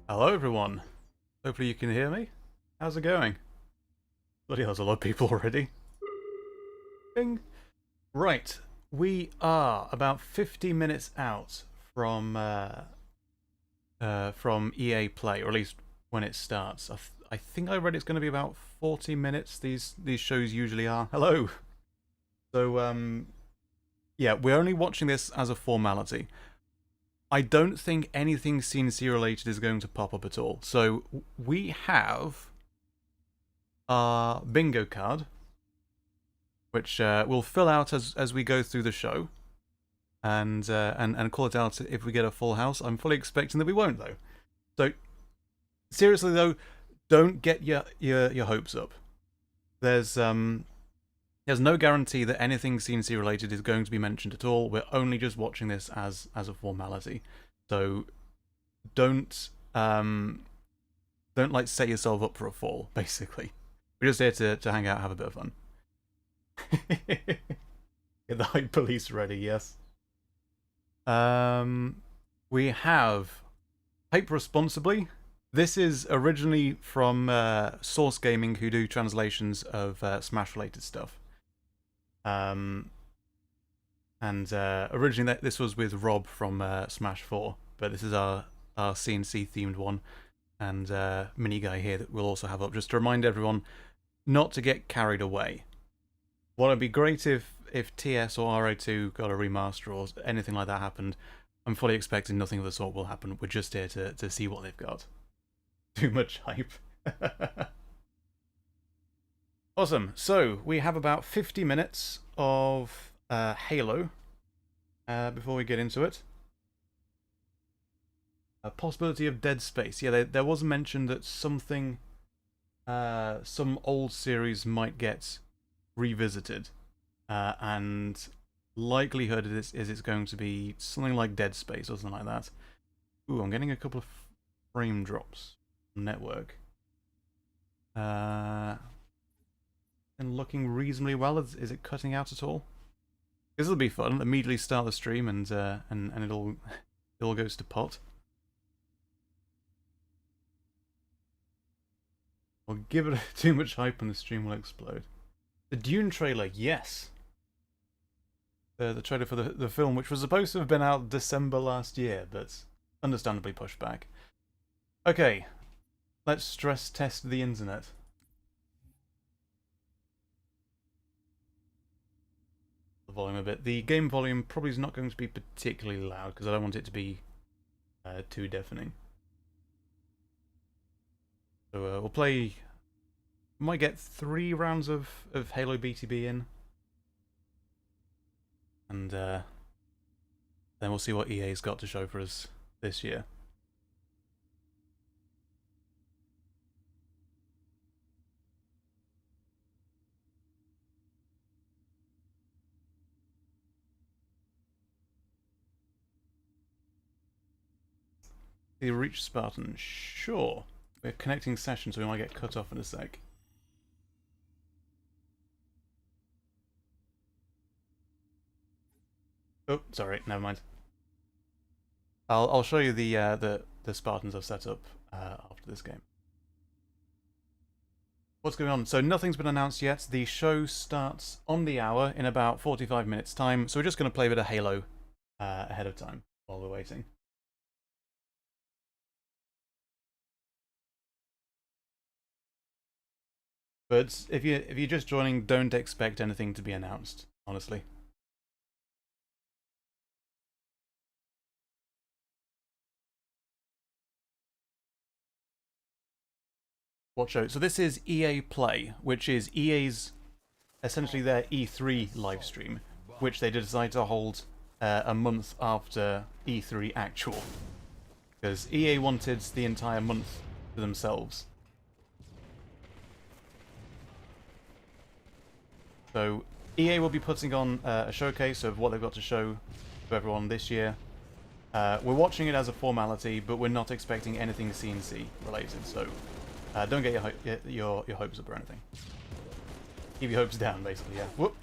Hello everyone. Hopefully you can hear me. How's it going? Bloody hell, there's a lot of people already. Bing. Right, we are about 50 minutes out from EA Play, or at least when it starts. I think I read it's going to be about 40 minutes. These shows usually are. Hello. So yeah, we're only watching this as a formality. I don't think anything CNC related is going to pop up at all. So we have our bingo card, which we'll fill out as we go through the show, and call it out if we get a full house. I'm fully expecting that we won't though. So seriously though, don't get your hopes up. There's no guarantee that anything CNC related is going to be mentioned at all. We're only just watching this as a formality. So don't don't like set yourself up for a fall. Basically, we're just here to hang out, have a bit of fun. Get the hype police ready, yes. We have Hype Responsibly. This is originally from Source Gaming, who do translations of Smash-related stuff. And originally this was with Rob from Smash 4, but this is our CNC-themed one. And Mini Guy here that we'll also have up, just to remind everyone not to get carried away. What would be great if TS or RO2 got a remaster or anything like that happened. I'm fully expecting nothing of the sort will happen. We're just here to see what they've got. Too much hype. Awesome. So we have about 50 minutes of Halo before we get into it. A possibility of Dead Space. Yeah, there was mention that something, some old series might get revisited, and likelihood is it's going to be something like Dead Space or something like that. Ooh, I'm getting a couple of frame drops on network. And looking reasonably well. Is it cutting out at all? This will be fun. Immediately start the stream and it all goes to pot. Or give it too much hype and the stream will explode. The Dune trailer, yes. The trailer for the film, which was supposed to have been out December last year, but understandably pushed back. Okay, let's stress test the internet. The volume a bit. The game volume probably is not going to be particularly loud because I don't want it to be too deafening. So we'll play. Might get 3 rounds of Halo BTB in. And then we'll see what EA's got to show for us this year. The Reach Spartan, sure. We're connecting sessions, so we might get cut off in a sec. Oh, sorry, never mind. I'll show you the Spartans I've set up after this game. What's going on? So nothing's been announced yet. The show starts on the hour in about 45 minutes time. So we're just going to play a bit of Halo ahead of time while we're waiting. But if you're just joining, don't expect anything to be announced, honestly. What show? So this is EA Play, which is EA's essentially their E3 live stream, which they decided to hold a month after E3 actual, because EA wanted the entire month to themselves. So EA will be putting on a showcase of what they've got to show to everyone this year. We're watching it as a formality, but we're not expecting anything CNC related, so don't get your hopes up or anything. Keep your hopes down, basically, yeah. Whoop.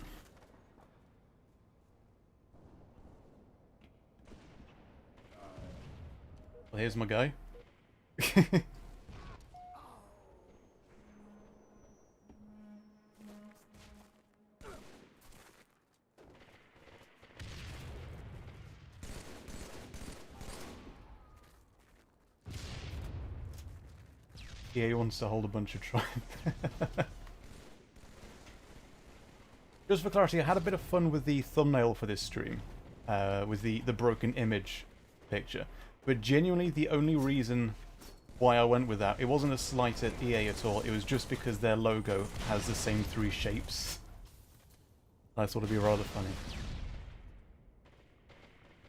Well, here's my guy. EA wants to hold a bunch of tribe. Just for clarity, I had a bit of fun with the thumbnail for this stream, with the broken image picture. But genuinely, the only reason why I went with that, it wasn't a slight at EA at all. It was just because their logo has the same three shapes. I thought it'd be rather funny.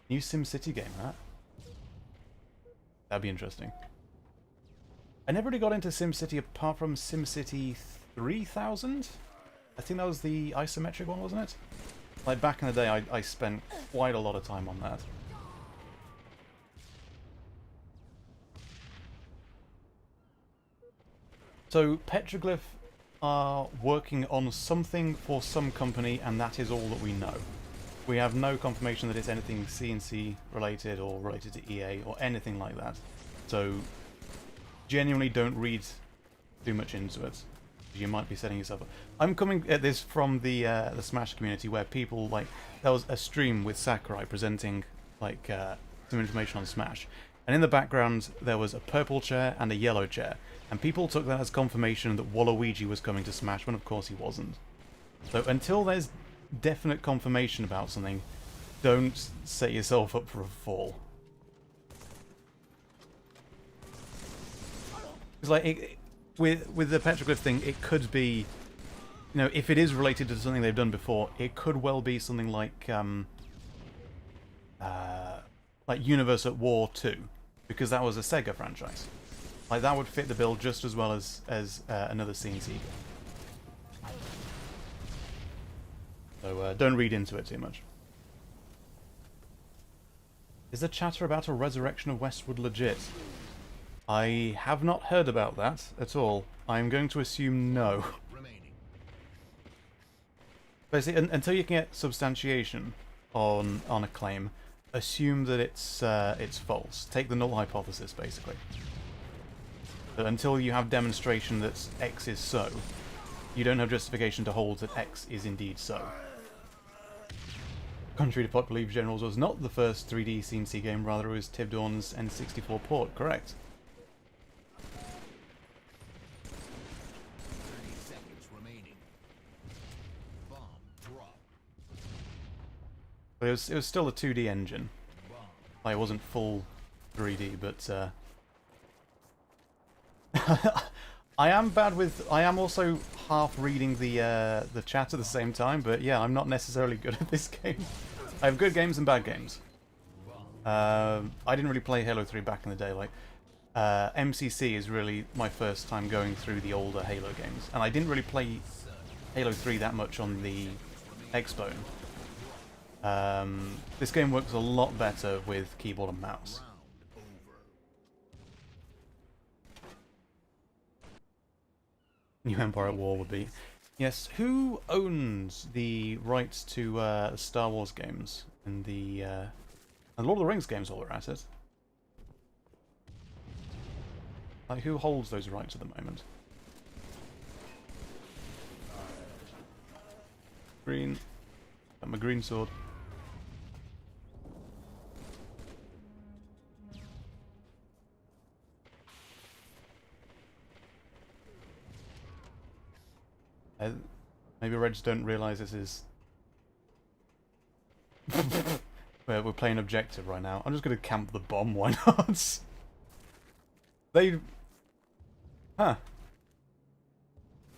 New SimCity game, huh? That'd be interesting. I never really got into SimCity apart from SimCity 3000? I think that was the isometric one, wasn't it? Like, back in the day, I spent quite a lot of time on that. So, Petroglyph are working on something for some company, and that is all that we know. We have no confirmation that it's anything CNC related or related to EA or anything like that. So, genuinely don't read too much into it. You might be setting yourself up. I'm coming at this from the Smash community, where people, like, there was a stream with Sakurai presenting, like, some information on Smash, and in the background there was a purple chair and a yellow chair, and people took that as confirmation that Waluigi was coming to Smash, when of course he wasn't. So until there's definite confirmation about something, don't set yourself up for a fall. It's like, with the Petroglyph thing, it could be, you know, if it is related to something they've done before, it could well be something like Universe at War 2, because that was a Sega franchise. Like, that would fit the bill just as well as another CNC game. So don't read into it too much. Is the chatter about a resurrection of Westwood legit? I have not heard about that at all. I'm going to assume no. Basically, until you can get substantiation on a claim, assume that it's false. Take the null hypothesis, basically. But until you have demonstration that X is so, you don't have justification to hold that X is indeed so. Contrary to popular belief, Generals was not the first 3D CNC game, rather it was Tivdawn's N64 port, correct? But it was still a 2D engine. Like, it wasn't full 3D, but I am bad with. I am also half reading the chat at the same time, but yeah, I'm not necessarily good at this game. I have good games and bad games. I didn't really play Halo 3 back in the day. Like, MCC is really my first time going through the older Halo games, and I didn't really play Halo 3 that much on the Xbone. This game works a lot better with keyboard and mouse. New Empire at War would be. Yes, who owns the rights to Star Wars games and the Lord of the Rings games while we're at it? Like, who holds those rights at the moment? Green. Got my green sword. Maybe Reds don't realise this is... we're playing objective right now. I'm just going to camp the bomb, why not? They... Huh.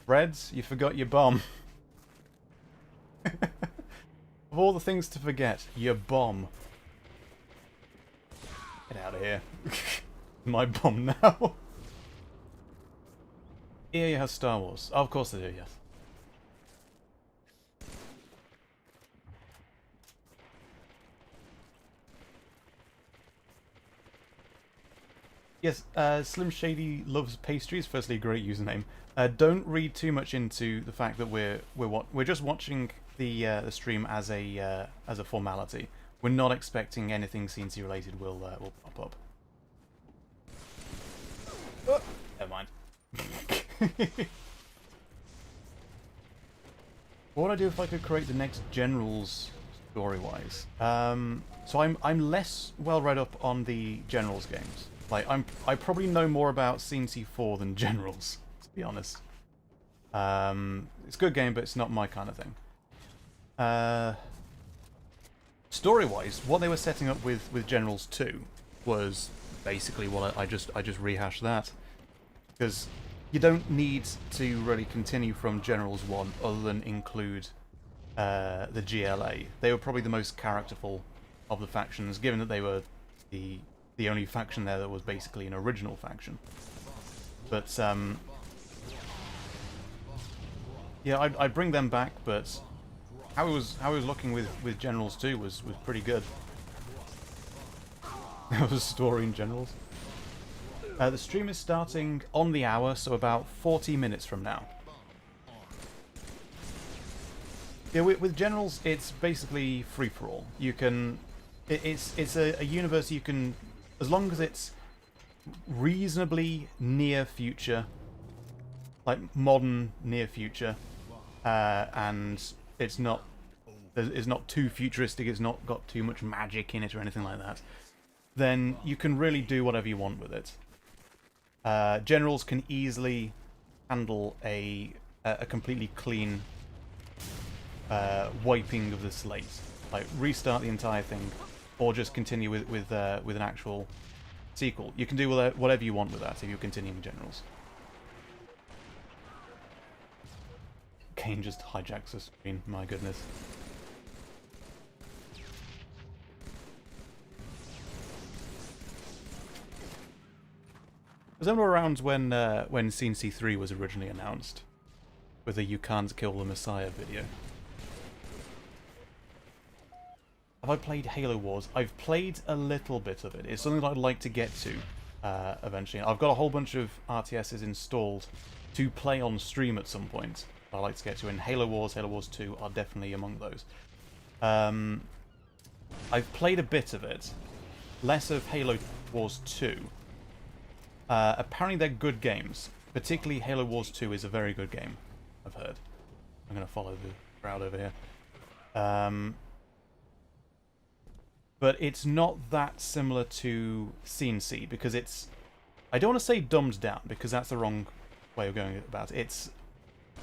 Reds, you forgot your bomb. Of all the things to forget, your bomb. Get out of here. My bomb now. EA has Star Wars. Oh, of course they do, yes. Yes, Slim Shady loves pastries. Firstly, great username. Don't read too much into the fact that we're just watching the stream as a formality. We're not expecting anything CNC related will pop up. What would I do if I could create the next generals story-wise? So I'm less well read up on the generals games. Like I probably know more about CNC4 than generals, to be honest. It's a good game, but it's not my kind of thing. Story-wise, what they were setting up with Generals 2 was basically what I just rehashed that, because you don't need to really continue from Generals 1 other than include the GLA. They were probably the most characterful of the factions, given that they were the only faction there that was basically an original faction. But yeah, I'd bring them back, but how I was looking with Generals 2 was pretty good. That was story in Generals. The stream is starting on the hour, so about 40 minutes from now. Yeah, with Generals, it's basically free-for-all. You can... It's a universe you can... As long as it's reasonably near future, like modern near future, and it's not too futuristic, it's not got too much magic in it or anything like that, then you can really do whatever you want with it. Generals can easily handle a completely clean wiping of the slate, like restart the entire thing, or just continue with an actual sequel. You can do whatever you want with that if you're continuing Generals. Kane just hijacks the screen, my goodness. Was anyone around when CNC3 was originally announced? With the "You Can't Kill the Messiah" video. Have I played Halo Wars? I've played a little bit of it. It's something that I'd like to get to eventually. I've got a whole bunch of RTSs installed to play on stream at some point. I'd like to get to, and Halo Wars 2 are definitely among those. I've played a bit of it, less of Halo Wars 2. Apparently they're good games. Particularly Halo Wars 2 is a very good game, I've heard. I'm going to follow the crowd over here. But it's not that similar to CNC, because it's... I don't want to say dumbed down, because that's the wrong way of going about it.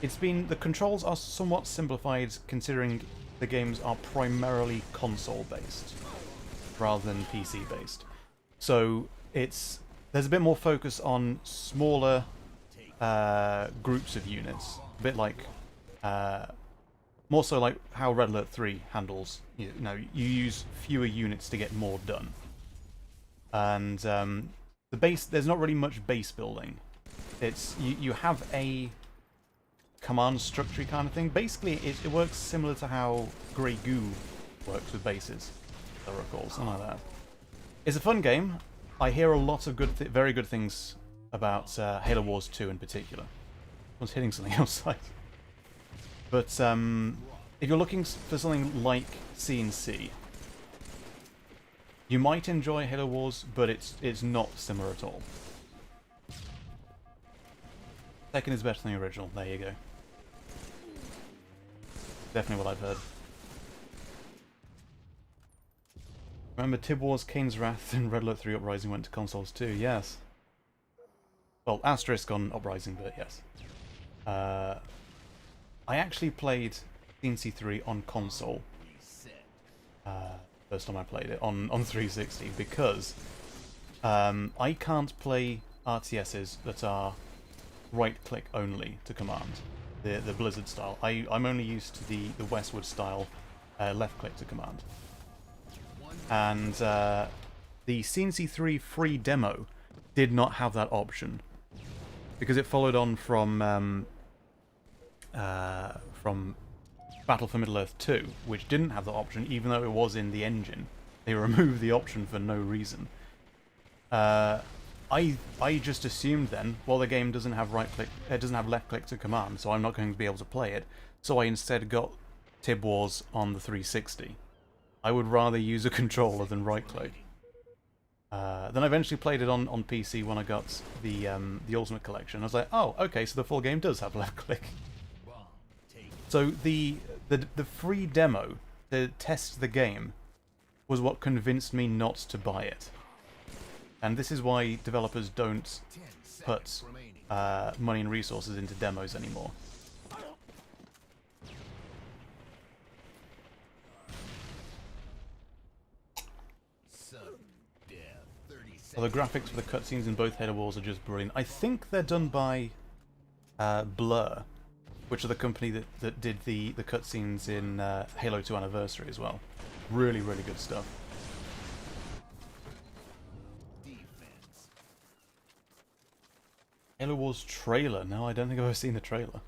It's been... The controls are somewhat simplified, considering the games are primarily console-based, rather than PC-based. So it's... There's a bit more focus on smaller groups of units. A bit like... more so like how Red Alert 3 handles. You use fewer units to get more done. And the base... There's not really much base building. It's... You have a command structure kind of thing. Basically, it works similar to how Grey Goo works with bases, if I recall. Something like that. It's a fun game. I hear a lot of very good things about Halo Wars 2 in particular. Someone's hitting something outside. But if you're looking for something like CNC, you might enjoy Halo Wars, but it's not similar at all. Second is better than the original. There you go. Definitely what I've heard. Remember Tib Wars, Kane's Wrath, and Red Alert 3 Uprising went to consoles too, yes. Well, Asterisk on Uprising, but yes. I actually played CNC3 on console. First time I played it, on 360, because I can't play RTSs that are right-click only to command. The Blizzard style. I'm only used to the Westwood style left-click to command. And the CNC3 free demo did not have that option, because it followed on from Battle for Middle-earth 2, which didn't have the option, even though it was in the engine. They removed the option for no reason. I just assumed then, well, the game doesn't have right-click, it doesn't have left-click to command, so I'm not going to be able to play it. So I instead got Tib Wars on the 360. I would rather use a controller than right-click. Then I eventually played it on PC when I got the Ultimate Collection. I was like, oh, okay, so the full game does have left click. So the free demo to test the game was what convinced me not to buy it. And this is why developers don't put money and resources into demos anymore. Well, the graphics for the cutscenes in both Halo Wars are just brilliant. I think they're done by Blur, which are the company that did the cutscenes in Halo 2 Anniversary as well. Really, really good stuff. Halo Wars trailer? No, I don't think I've ever seen the trailer.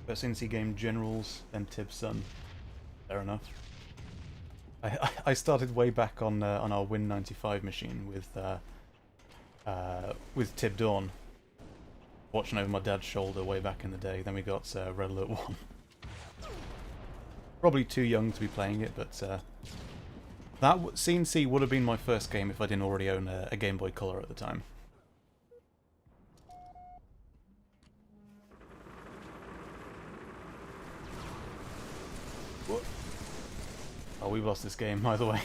Best NC game Generals, then Tib's son. Fair enough. I started way back on our Win95 machine with Tib Dawn, watching over my dad's shoulder way back in the day. Then we got Red Alert 1. Probably too young to be playing it, but that CNC would have been my first game if I didn't already own a Game Boy Color at the time. What? Oh, we've lost this game, either way.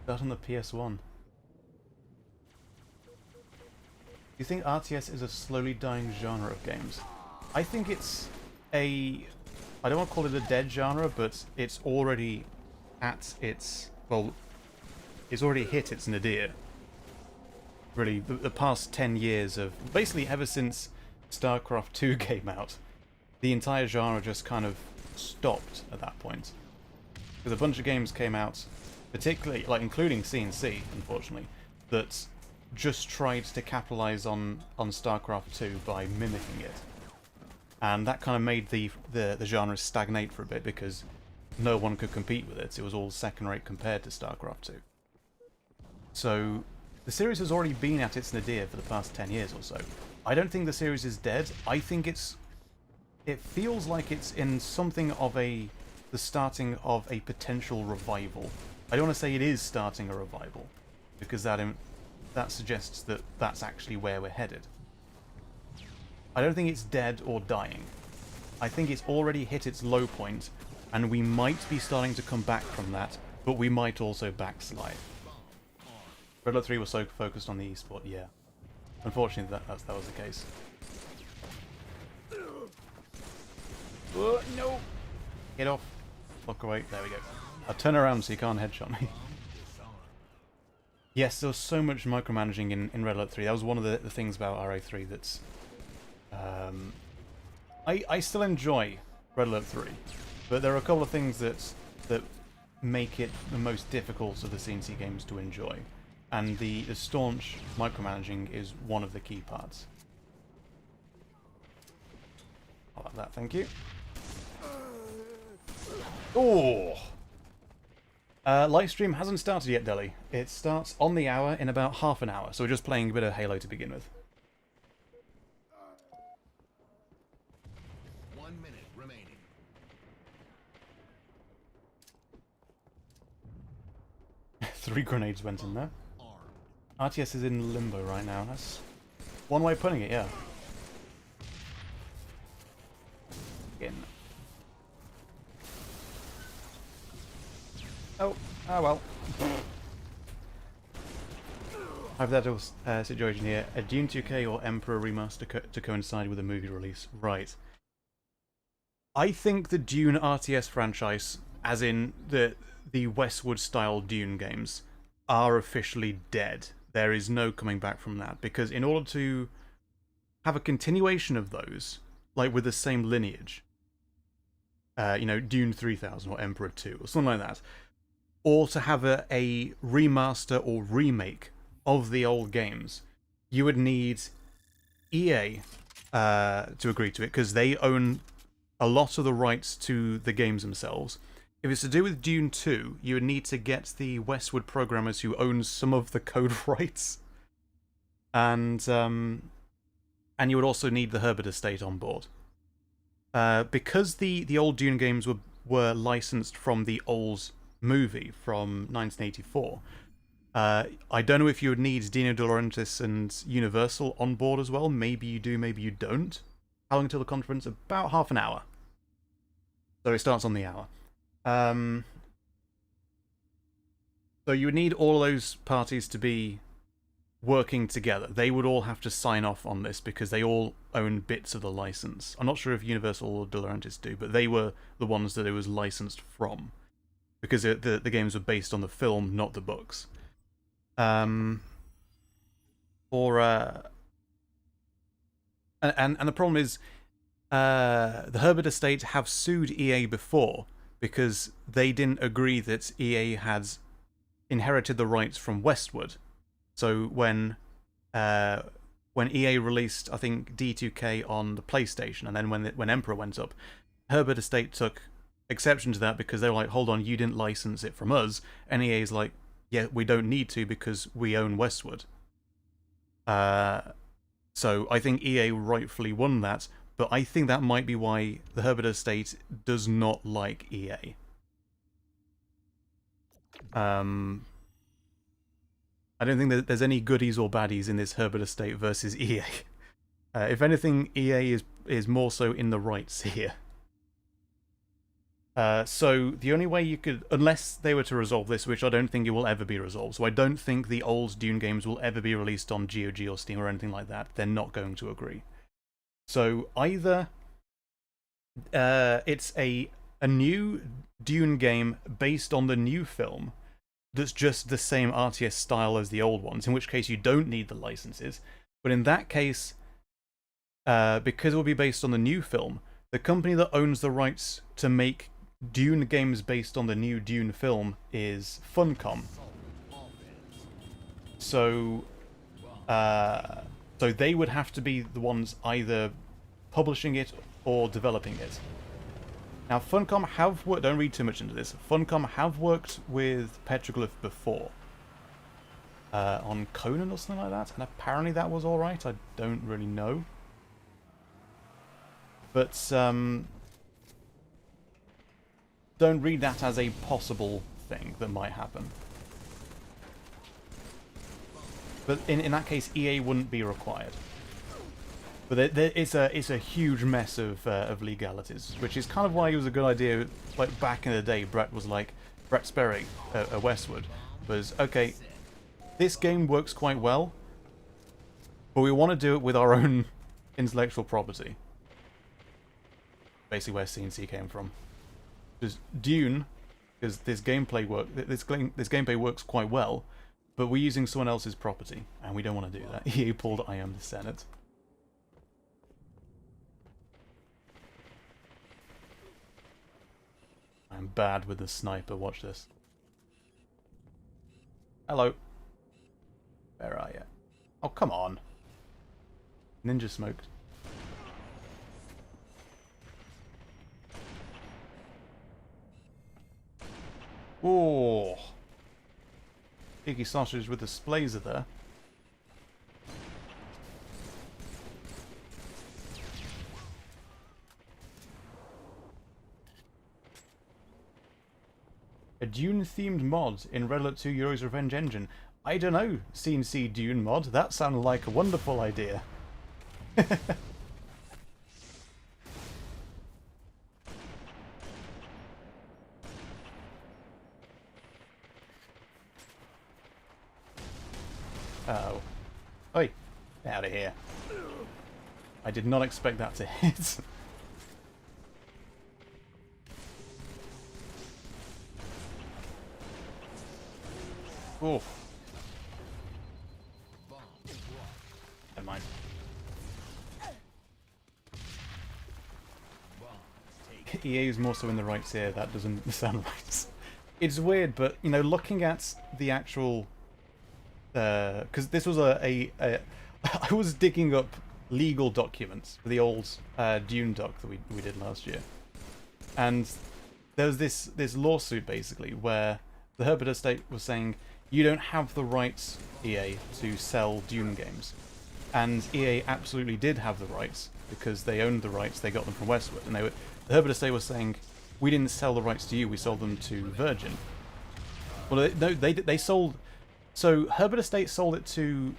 That on the PS1. Do you think RTS is a slowly dying genre of games? I think it's a... I don't want to call it a dead genre, but it's already at its... Well, it's already hit its nadir. Really, the past 10 years of... Basically, ever since StarCraft 2 came out, the entire genre just kind of stopped at that point. Because a bunch of games came out, particularly, like including CNC, unfortunately, that just tried to capitalize on StarCraft 2 by mimicking it. And that kind of made the genre stagnate for a bit because no one could compete with it. It was all second-rate compared to StarCraft 2. So the series has already been at its nadir for the past 10 years or so. I don't think the series is dead. I think it feels like it's in something of the starting of a potential revival. I don't want to say it is starting a revival, because that suggests that that's actually where we're headed. I don't think it's dead or dying. I think it's already hit its low point, and we might be starting to come back from that, but we might also backslide. Red Alert 3 was so focused on the esport, yeah. Unfortunately, that was the case. No! Get off. Look away. There we go. I'll turn around so you can't headshot me. Yes, there was so much micromanaging in Red Alert 3. That was one of the things about RA3 that's... I still enjoy Red Alert 3, but there are a couple of things that make it the most difficult of the CNC games to enjoy. And the staunch micromanaging is one of the key parts. I like that, thank you. Oh! Live stream hasn't started yet, Deli. It starts on the hour in about half an hour, so we're just playing a bit of Halo to begin with. 1 minute remaining. Three grenades went in there. RTS is in limbo right now. That's one way of putting it, yeah. In. Oh, well. Hypothetical situation here. A Dune 2K or Emperor remaster to coincide with a movie release. Right. I think the Dune RTS franchise, as in the Westwood-style Dune games, are officially dead. There is no coming back from that, because in order to have a continuation of those, like with the same lineage, you know, Dune 3000 or Emperor 2 or something like that, or to have a remaster or remake of the old games, you would need EA to agree to it, because they own a lot of the rights to the games themselves. If it's to do with Dune 2, you would need to get the Westwood programmers who own some of the code rights, and you would also need the Herbert estate on board. because the old Dune games were licensed from the old movie from 1984. I don't know if you would need Dino De Laurentiis and Universal on board as well. Maybe you do, maybe you don't. How long until the conference? About half an hour. So it starts on the hour. So you would need all those parties to be working together. They would all have to sign off on this because they all own bits of the license. I'm not sure if Universal or De Laurentiis do, but they were the ones that it was licensed from because the games were based on the film, not the books. And the problem is, the Herbert estate have sued EA before because they didn't agree that EA had inherited the rights from Westwood. So when EA released, I think, D2K on the PlayStation, and then when Emperor went up, Herbert estate took exception to that because they were like, hold on, you didn't license it from us, and EA's like, yeah, we don't need to because we own Westwood. So I think EA rightfully won that, but I think that might be why the Herbert estate does not like EA. I don't think that there's any goodies or baddies in this Herbert estate versus EA. If anything, EA is more so in the rights here. So the only way you could, unless they were to resolve this, which I don't think it will ever be resolved, so I don't think the old Dune games will ever be released on GOG or Steam or anything like that. They're not going to agree. So either it's a new Dune game based on the new film that's just the same RTS style as the old ones, in which case you don't need the licenses. But in that case, because it will be based on the new film, the company that owns the rights to make Dune games based on the new Dune film is Funcom. So they would have to be the ones either publishing it or developing it. Now, Funcom have worked, don't read too much into this, Funcom have worked with Petroglyph before. On Conan or something like that, and apparently that was alright, I don't really know. But, don't read that as a possible thing that might happen. But in that case, EA wouldn't be required. But it's a huge mess of legalities, which is kind of why it was a good idea. Like back in the day, Brett Sperry at Westwood was, okay, this game works quite well, but we want to do it with our own intellectual property. Basically, where CNC came from. Because Dune, because this gameplay works quite well, but we're using someone else's property, and we don't want to do that. EA pulled I Am the Senate. I'm bad with the sniper, watch this. Hello. Where are you? Oh, come on. Ninja smoked. Oh. Piggy sausage with the splazer there. A Dune-themed mod in Red Alert 2 Euro's Revenge Engine. I don't know, CNC Dune mod. That sounded like a wonderful idea. Uh-oh. Oi! Out of here. I did not expect that to hit. Oof. Never mind. EA is more so in the rights here. That doesn't sound right. It's weird, but, you know, looking at the actual... because this was I was digging up legal documents for the old Dune doc that we did last year. And there was this lawsuit, basically, where the Herbert estate was saying, you don't have the rights, EA, to sell Dune games. And EA absolutely did have the rights, because they owned the rights. They got them from Westwood, and the Herbert estate was saying, "We didn't sell the rights to you. We sold them to Virgin." Well, no, they sold. So Herbert estate sold it to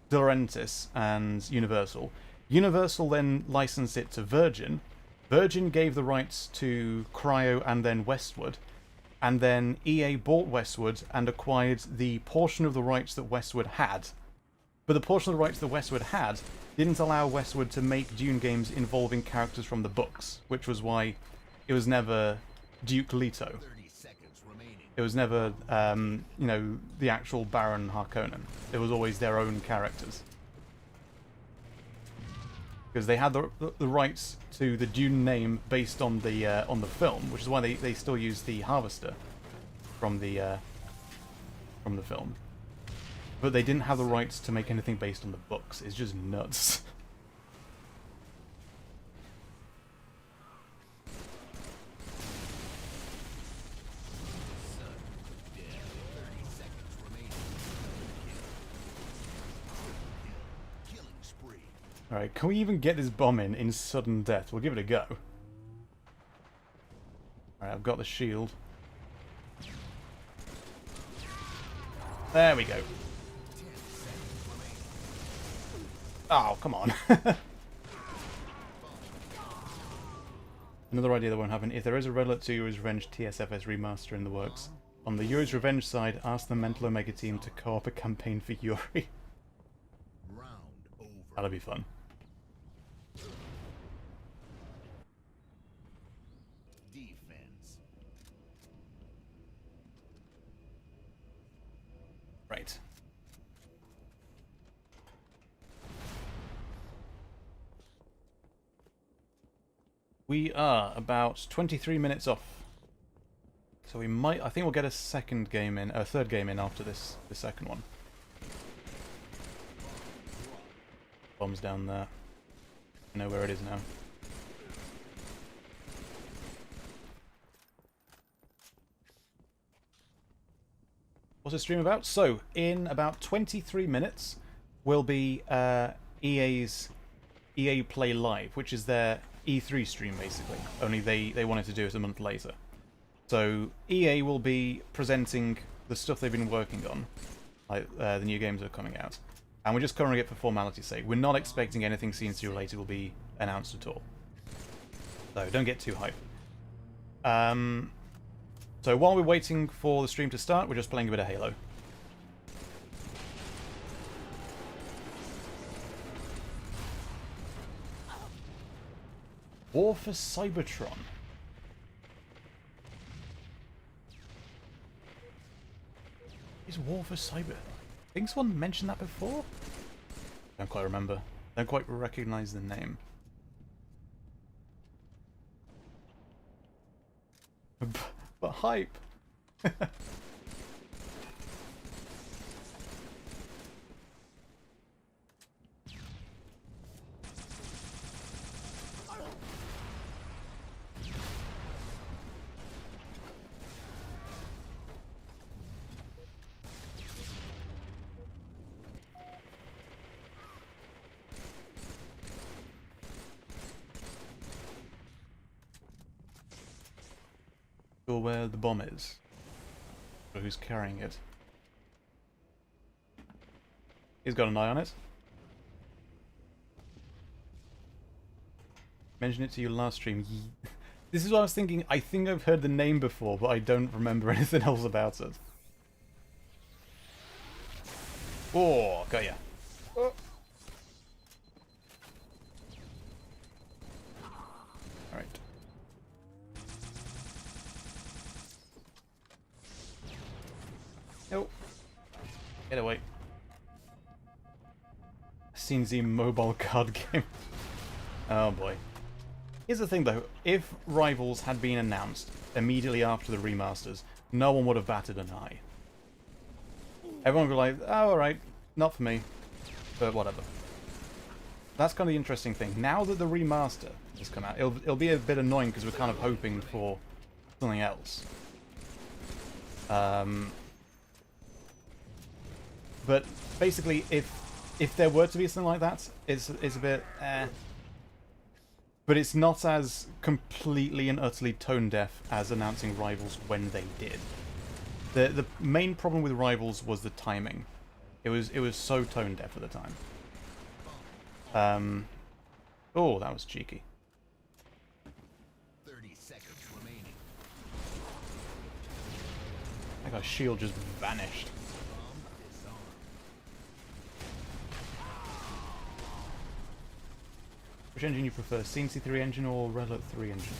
De Laurentiis and Universal. Universal then licensed it to Virgin. Virgin gave the rights to Cryo and then Westwood. And then EA bought Westwood and acquired the portion of the rights that Westwood had. But the portion of the rights that Westwood had didn't allow Westwood to make Dune games involving characters from the books, which was why it was never Duke Leto. It was never, you know, the actual Baron Harkonnen. It was always their own characters. Because they had the rights to the Dune name based on the film, which is why they still use the Harvester from the film. But they didn't have the rights to make anything based on the books. It's just nuts. Alright, can we even get this bomb in sudden death? We'll give it a go. Alright, I've got the shield. There we go. Oh, come on. Another idea that won't happen. If there is a Red Alert 2 Yuri's Revenge TSFS remaster in the works, on the Yuri's Revenge side, ask the Mental Omega team to co-op a campaign for Yuri. That'll be fun. Right. We are about 23 minutes off. So we might, I think we'll get a third game in after this second one. Bomb's down there. I know where it is now. What's the stream about? So, in about 23 minutes will be EA's EA Play Live, which is their E3 stream, basically. Only they wanted to do it a month later. So, EA will be presenting the stuff they've been working on, like the new games that are coming out. And we're just covering it for formality's sake. We're not expecting anything CNC related will be announced at all. So, don't get too hyped. So while we're waiting for the stream to start, we're just playing a bit of Halo. War for Cybertron. Is War for Cyber? I think someone mentioned that before? Don't quite remember. Don't quite recognize the name. But hype. Where the bomb is, or who's carrying it. He's got an eye on it. Mentioned it to you last stream. This is what I was thinking. I think I've heard the name before, but I don't remember anything else about it. Oh, got ya. Oh. Alright. Nope. Get away. Seen the mobile card game. Oh boy. Here's the thing though, if Rivals had been announced immediately after the remasters, no one would have batted an eye. Everyone would be like, oh alright, not for me. But whatever. That's kind of the interesting thing. Now that the remaster has come out, it'll be a bit annoying because we're kind of hoping for something else. But basically, if there were to be something like that, it's a bit but it's not as completely and utterly tone deaf as announcing Rivals when they did. The main problem with Rivals was the timing. It was so tone deaf at the time. Oh, that was cheeky. 30 seconds remaining. That guy's shield just vanished. Which engine you prefer, CNC3 engine or Red Alert 3 engine?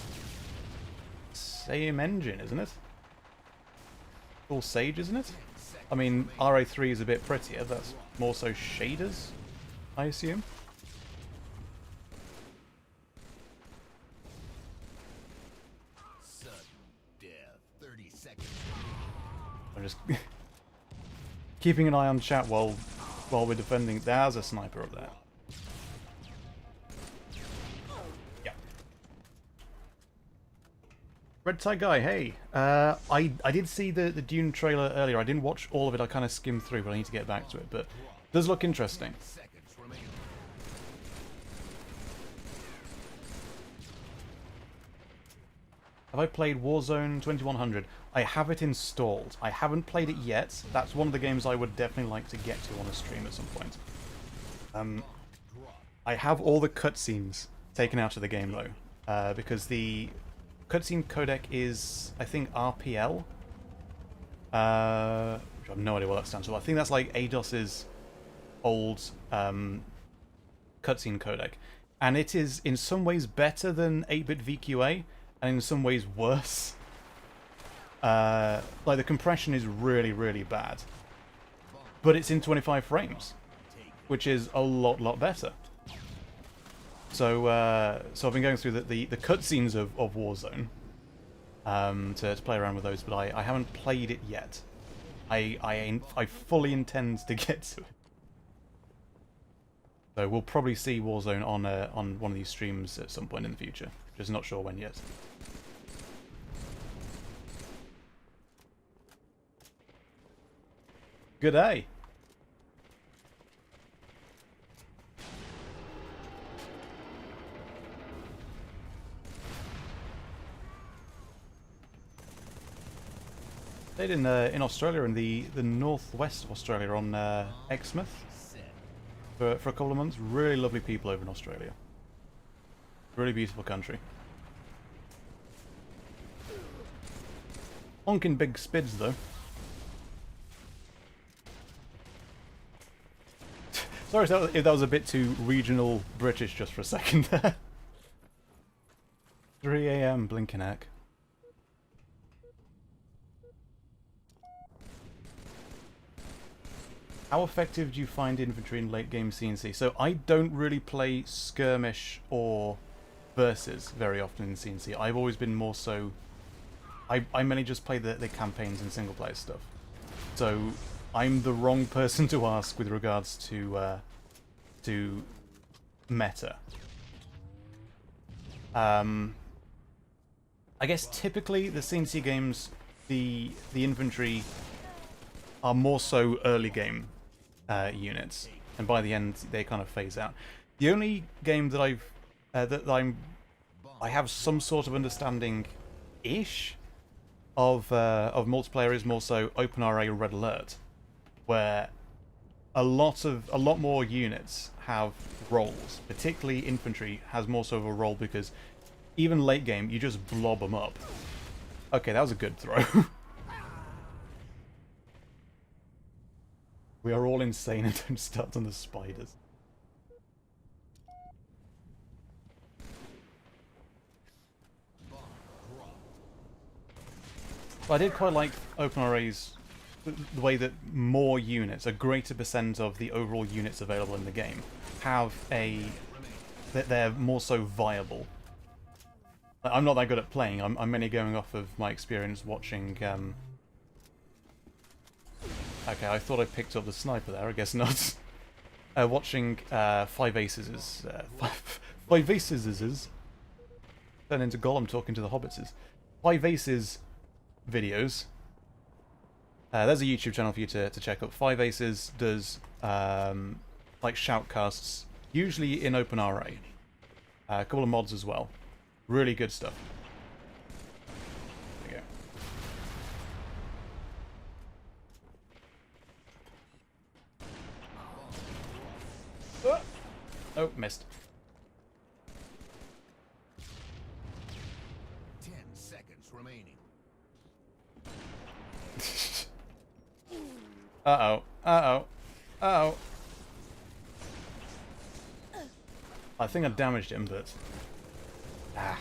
Same engine, isn't it? All Sage, isn't it? I mean, RA3 is a bit prettier, that's more so shaders, I assume. Sudden death. 30 seconds. I'm just keeping an eye on chat while we're defending. There's a sniper up there. Yeah. Red Tie Guy, hey. I did see the Dune trailer earlier. I didn't watch all of it. I kind of skimmed through, but I need to get back to it. But it does look interesting. Seconds remaining. Have I played Warzone 2100? I have it installed. I haven't played it yet. That's one of the games I would definitely like to get to on a stream at some point. I have all the cutscenes taken out of the game though, because the cutscene codec is, I think, RPL. Which I have no idea what that stands for. I think that's like ADOS's old cutscene codec. And it is in some ways better than 8-bit VQA, and in some ways worse. Like the compression is really, really bad. But it's in 25 frames, which is a lot better. So so I've been going through the cutscenes of Warzone to play around with those, but I haven't played it yet. I fully intend to get to it. So we'll probably see Warzone on one of these streams at some point in the future. Just not sure when yet. Good day. Stayed in Australia, in the northwest of Australia, on Exmouth for a couple of months. Really lovely people over in Australia. Really beautiful country. Honking big spids though. Sorry if that was a bit too regional British just for a second there. 3 AM Blinkenack. How effective do you find infantry in late game CNC? So I don't really play skirmish or versus very often in CNC. I've always been more so... I mainly just play the campaigns and single player stuff. So I'm the wrong person to ask with regards to meta. I guess typically the CNC games, the infantry are more so early game units, and by the end they kind of phase out. The only game that I have some sort of understanding ish of multiplayer is more so OpenRA Red Alert, where a lot more units have roles. Particularly infantry has more so of a role because even late game you just blob them up. Okay, that was a good throw. We are all insane and don't start on the spiders. But I did quite like OpenRA's the way that more units, a greater percent of the overall units available in the game, have that they're more so viable. I'm not that good at playing. I'm mainly going off of my experience watching. Okay, I thought I picked up the sniper there. I guess not. Watching Five Aces. Five Aces. Turn into Gollum talking to the hobbits. Five Aces videos. There's a YouTube channel for you to check out. Five Aces does like shoutcasts, usually in OpenRA. A couple of mods as well. Really good stuff. There you go. Oh, missed. 10 seconds remaining. Uh-oh. Uh-oh. Uh-oh. I think I damaged him, but... Ah.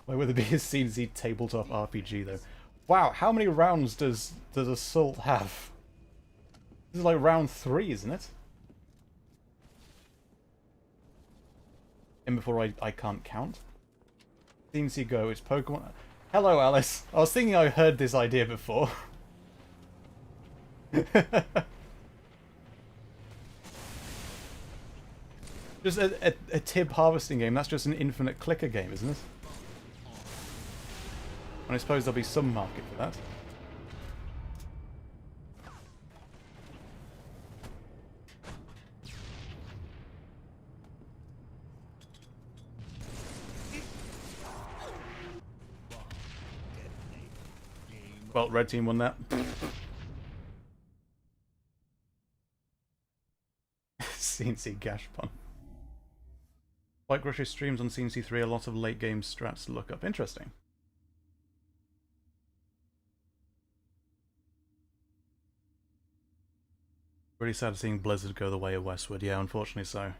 Why would there be a CNC tabletop RPG, though? Wow, how many rounds does Assault have? This is like round 3, isn't it? And before I can't count. CNC Go, it's Pokemon... Hello, Alice. I was thinking I heard this idea before. Just a tib harvesting game, that's just an infinite clicker game, isn't it? And I suppose there'll be some market for that. Well, red team won that. CNC Gashpon. Like Russia streams on CNC3, a lot of late game strats to look up. Interesting. Really sad seeing Blizzard go the way of Westwood. Yeah, unfortunately so.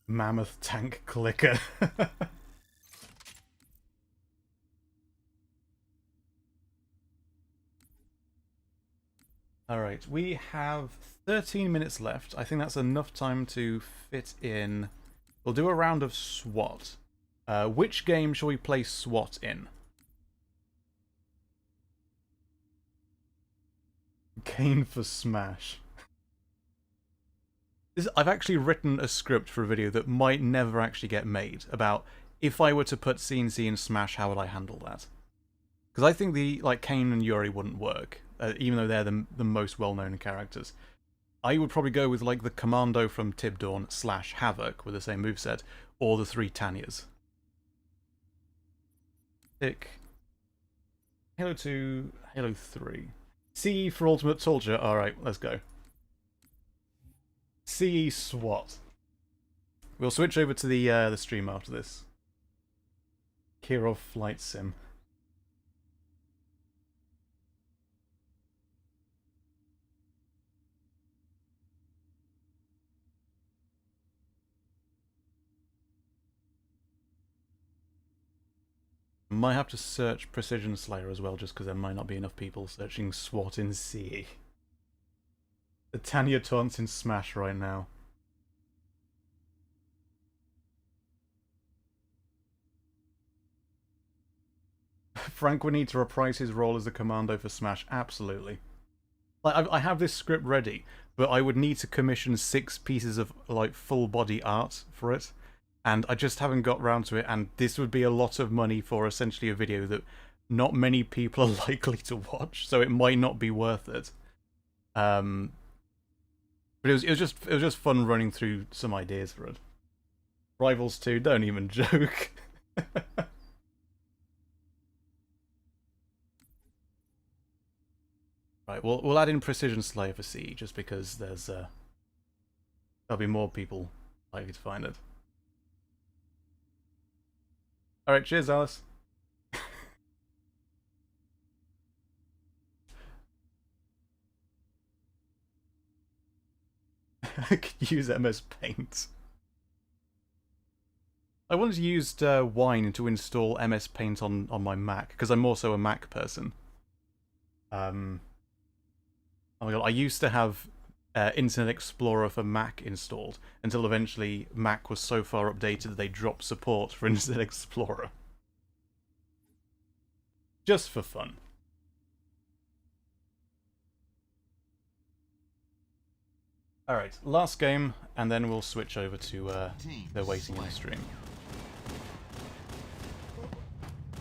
Mammoth tank clicker. Alright, we have 13 minutes left. I think that's enough time to fit in... We'll do a round of SWAT. Which game shall we play SWAT in? Kane for Smash. I've actually written a script for a video that might never actually get made about if I were to put CNC in Smash, how would I handle that? Because I think Kane and Yuri wouldn't work, even though they're the most well-known characters. I would probably go with like the Commando from Tib Dawn / Havoc with the same moveset, or the 3 Tanyas. Pick Halo 2, Halo 3. CE for Ultimate Soldier. Alright, let's go. CE SWAT. We'll switch over to the stream after this. Kirov Flight Sim. Might have to search Precision Slayer as well, just because there might not be enough people searching SWAT in CE. The Tanya taunts in Smash right now. Frank would need to reprise his role as the Commando for Smash, absolutely. Like, I have this script ready, but I would need to commission 6 pieces of like full body art for it. And I just haven't got round to it, and this would be a lot of money for essentially a video that not many people are likely to watch, so it might not be worth it. But it was just fun running through some ideas for it. Rivals 2, don't even joke. Right, we'll add in Precision Slayer for C, just because there'll be more people likely to find it. Alright, cheers, Alice. I could use MS Paint. I once used Wine to install MS Paint on my Mac, because I'm also a Mac person. Oh my god, I used to have Internet Explorer for Mac installed, until eventually Mac was so far updated that they dropped support for Internet Explorer. Just for fun. Alright, last game, and then we'll switch over to the waiting in the stream.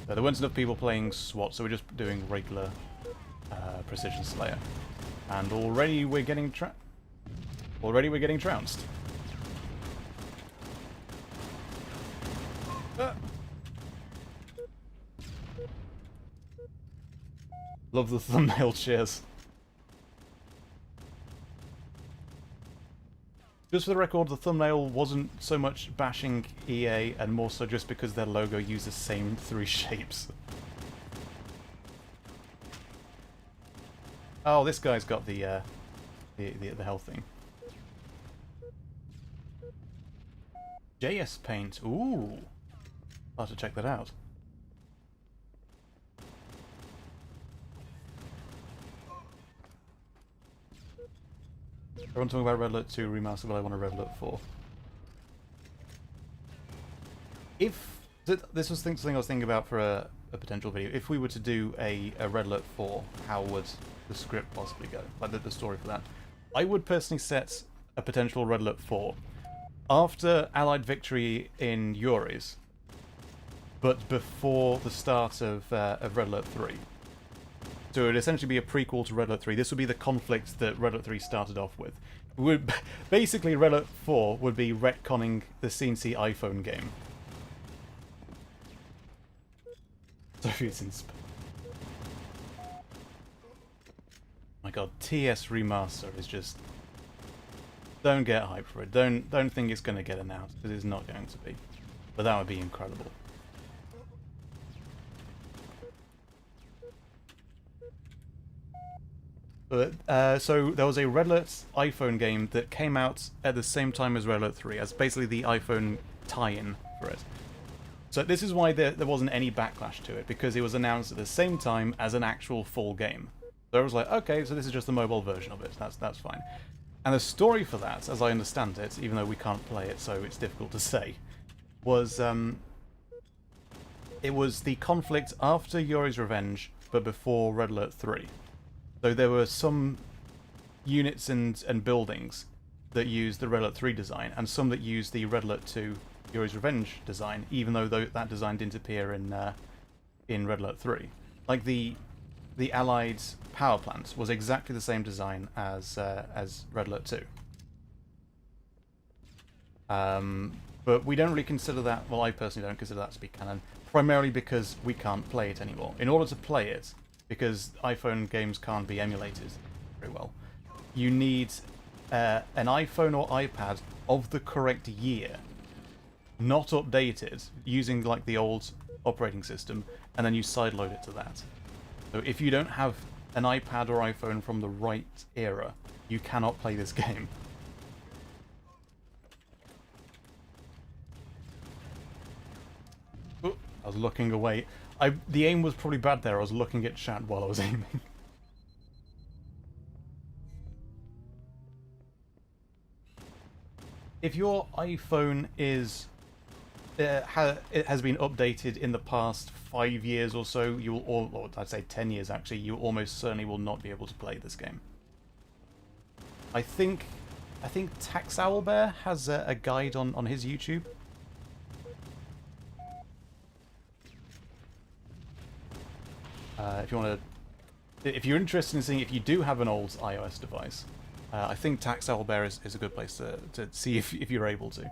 So there weren't enough people playing SWAT, so we're just doing regular Precision Slayer. And already we're getting trounced. Ah. Love the thumbnail cheers. Just for the record, the thumbnail wasn't so much bashing EA and more so just because their logo used the same three shapes. Oh, this guy's got the health thing. JS Paint. Ooh. I'll have to check that out. Everyone talking about Red Alert 2 remaster, but I want a Red Alert 4. If this was something I was thinking about for a potential video, if we were to do a Red Alert 4, how would the script possibly go? Like the story for that. I would personally set a potential Red Alert 4 after Allied victory in Yuri's, but before the start of Red Alert 3. So it would essentially be a prequel to Red Alert 3. This would be the conflict that Red Alert 3 started off with. Basically, Red Alert 4 would be retconning the CNC iPhone game. So it's in my god, TS Remaster is just... Don't get hyped for it. Don't think it's going to get announced, because it's not going to be. But that would be incredible. But, so there was a Red Alert iPhone game that came out at the same time as Red Alert 3, as basically the iPhone tie-in for it. So this is why there wasn't any backlash to it, because it was announced at the same time as an actual full game. So I was like, okay, so this is just the mobile version of it, that's fine. And the story for that, as I understand it, even though we can't play it, so it's difficult to say, was it was the conflict after Yuri's Revenge, but before Red Alert 3. So there were some units and buildings that used the Red Alert 3 design, and some that used the Red Alert 2 Yuri's Revenge design, even though that design didn't appear in Red Alert 3. Like the Allied power plant was exactly the same design as Red Alert 2. But we don't really consider that, well, I personally don't consider that to be canon, primarily because we can't play it anymore. In order to play it, because iPhone games can't be emulated very well, you need an iPhone or iPad of the correct year, not updated, using like the old operating system, and then you sideload it to that. So if you don't have an iPad or iPhone from the right era, you cannot play this game. Ooh, I was looking away. The aim was probably bad there. I was looking at chat while I was aiming. If your iPhone is it has been updated in the past 5 years or so, you will, or I'd say 10 years actually, you almost certainly will not be able to play this game. I think Tax Owlbear has a guide on his YouTube. If you want to, if you're interested in seeing if you do have an old iOS device, I think Tax Owlbear is a good place to see if you're able to.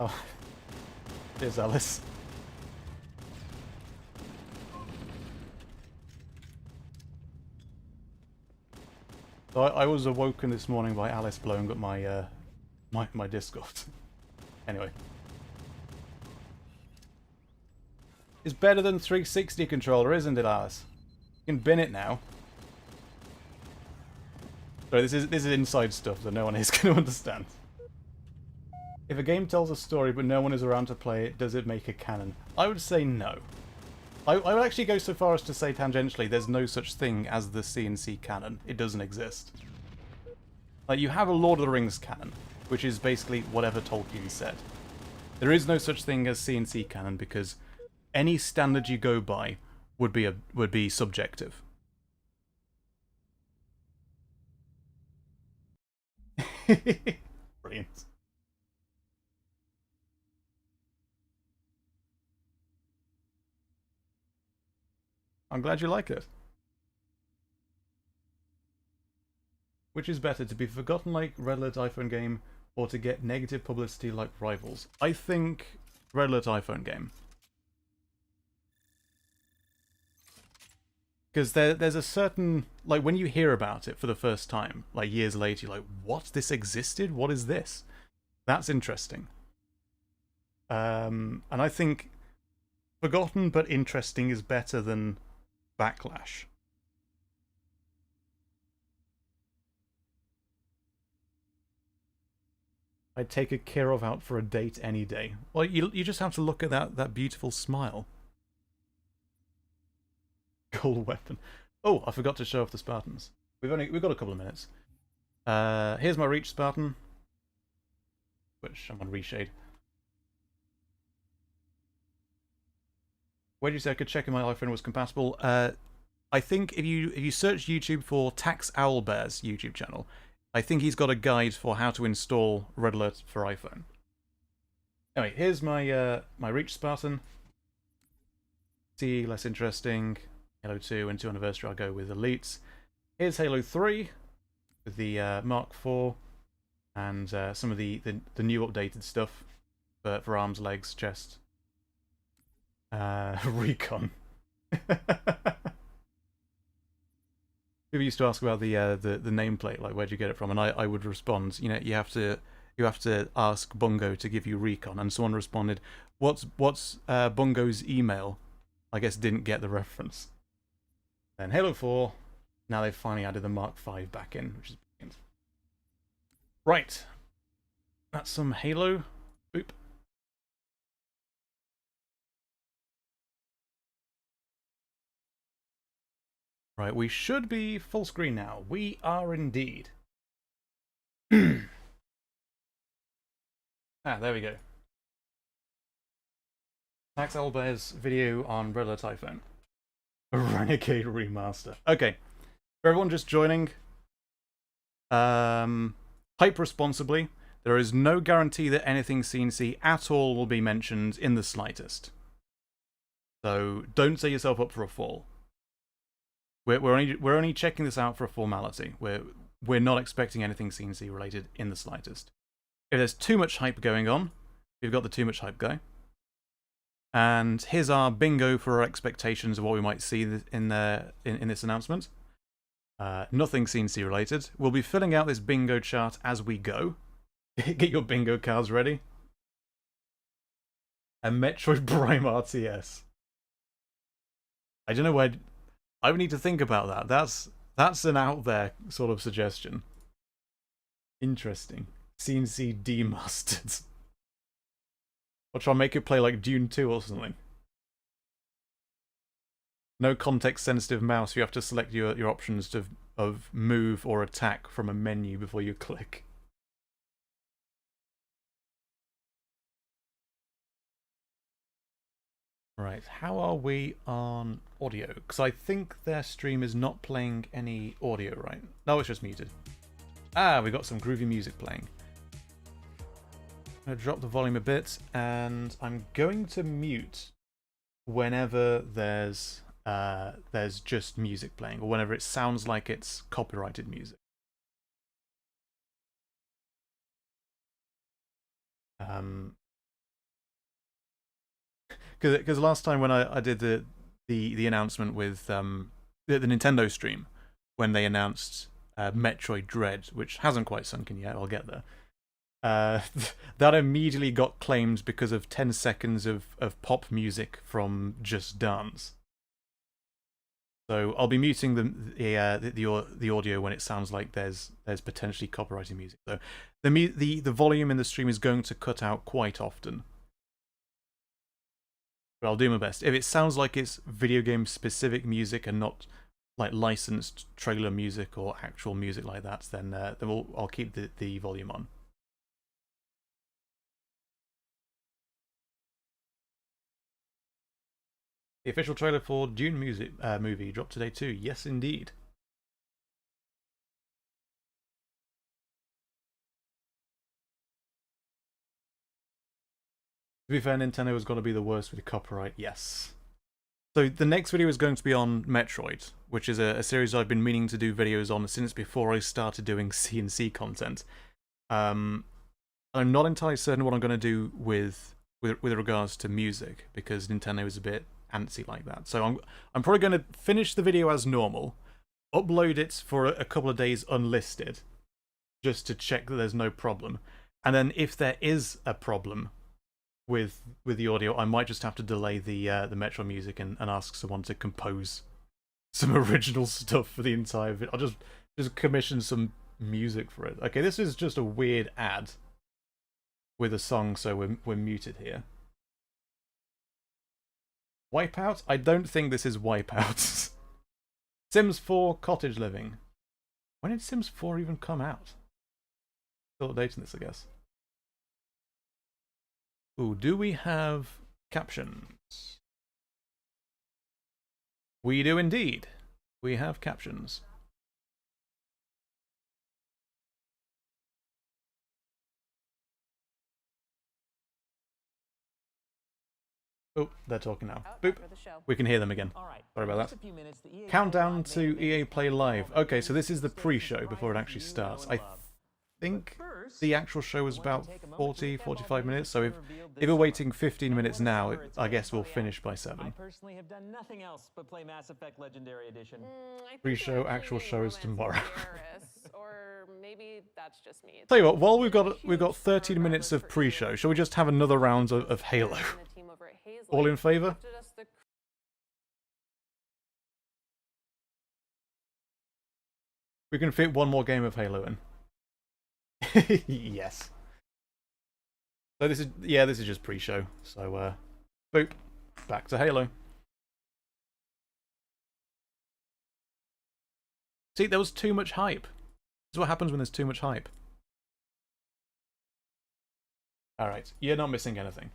Oh, there's Alice. So I was awoken this morning by Alice blowing up my Discord. Anyway. It's better than 360 controller, isn't it, Alice? You can bin it now. Sorry, this is inside stuff that no one is going to understand. If a game tells a story but no one is around to play it, does it make it canon? I would say no. I would actually go so far as to say tangentially there's no such thing as the CNC canon. It doesn't exist. Like, you have a Lord of the Rings canon, which is basically whatever Tolkien said. There is no such thing as CNC canon because any standard you go by would be subjective. Brilliant. I'm glad you like it. Which is better, to be forgotten like Red Alert iPhone game, or to get negative publicity like Rivals? I think Red Alert iPhone game. Because there's a certain, like, when you hear about it for the first time, like years later, you're like, what? This existed? What is this? That's interesting. And I think forgotten but interesting is better than backlash. I'd take a Kirov out for a date any day. Well, you just have to look at that beautiful smile. Gold weapon. Oh, I forgot to show off the Spartans. We've got a couple of minutes. Here's my Reach Spartan, which I'm on reshade. Where did you say I could check if my iPhone was compatible? I think if you search YouTube for Tax Owlbear's YouTube channel, I think he's got a guide for how to install Red Alert for iPhone. Anyway, here's my my Reach Spartan. See, less interesting. Halo 2 and 2 Anniversary, I'll go with Elites. Here's Halo 3 with the Mark IV and some of the new updated stuff for arms, legs, chest. Recon. People used to ask about the nameplate, like where'd you get it from, and I would respond, you know, you have to ask Bungo to give you Recon, and someone responded, what's Bungo's email? I guess didn't get the reference. Then Halo 4, now they've finally added the Mark V back in, which is brilliant. Right, that's some Halo. Boop. Right, we should be full screen now. We are indeed. There we go. Max Albert's video on Red Alert iPhone. A Renegade remaster. Okay, for everyone just joining, hype responsibly. There is no guarantee that anything CNC at all will be mentioned in the slightest. So don't set yourself up for a fall. We're only checking this out for a formality. We're not expecting anything CNC related in the slightest. If there's too much hype going on, we've got the too much hype guy. And here's our bingo for our expectations of what we might see in this announcement. Nothing CNC related. We'll be filling out this bingo chart as we go. Get your bingo cards ready. A Metroid Prime RTS. I don't know where. I would need to think about that. That's an out there sort of suggestion. Interesting. CNC demastered. I'll try and make it play like Dune 2 or something. No context sensitive mouse, you have to select your options of move or attack from a menu before you click. Right, how are we on audio? Because I think their stream is not playing any audio, right? No, it's just muted. Ah, we got some groovy music playing. I'm going to drop the volume a bit, and I'm going to mute whenever there's just music playing, or whenever it sounds like it's copyrighted music. Because last time when I did the announcement with the Nintendo stream, when they announced Metroid Dread, which hasn't quite sunk in yet, I'll get there. That immediately got claimed because of 10 seconds of pop music from Just Dance. So I'll be muting the audio when it sounds like there's potentially copyrighted music. So the volume in the stream is going to cut out quite often. But I'll do my best. If it sounds like it's video game specific music and not like licensed trailer music or actual music like that, then I'll keep the volume on. The official trailer for Dune movie dropped today too. Yes, indeed. To be fair, Nintendo has got to be the worst with copyright. Yes. So the next video is going to be on Metroid, which is a series I've been meaning to do videos on since before I started doing CNC content. I'm not entirely certain what I'm going to do with regards to music, because Nintendo is a bit antsy like that. So I'm probably going to finish the video as normal, upload it for a couple of days unlisted, just to check that there's no problem. And then if there is a problem with the audio, I might just have to delay the Metro music and ask someone to compose some original stuff for the entire video. I'll just commission some music for it. Okay, this is just a weird ad with a song, so we're muted here. Wipeout? I don't think this is Wipeout. Sims 4 Cottage Living. When did Sims 4 even come out? Still updating this, I guess. Ooh, do we have captions? We do indeed. We have captions. Oh, they're talking now. Boop. We can hear them again. Sorry about that. Countdown to EA Play Live. Okay, so this is the pre-show before it actually starts. I think the actual show was about 45 minutes, so if we're waiting 15 minutes now, I guess we'll finish by 7. I personally have done nothing else but play Mass Effect Legendary Edition. Pre-show, actual show is tomorrow. Or maybe that's just me. Tell you what, while we've got 13 minutes of pre-show, shall we just have another round of Halo? All in favour? We can fit one more game of Halo in. Yes. So this is just pre-show. So boop, back to Halo. See, there was too much hype. This is what happens when there's too much hype. Alright, you're not missing anything.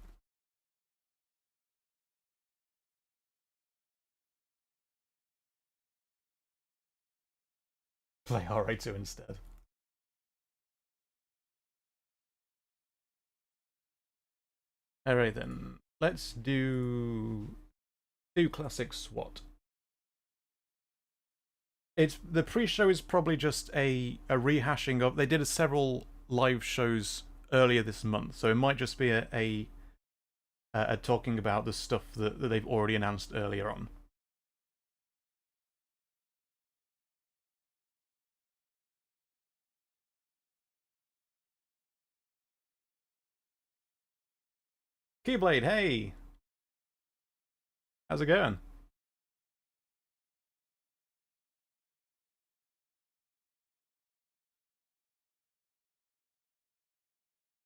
Play RA2 instead. Alright then, let's do classic SWAT. The pre-show is probably just a rehashing of. They did several live shows earlier this month, so it might just be a talking about the stuff that they've already announced earlier on. Keyblade, hey! How's it going?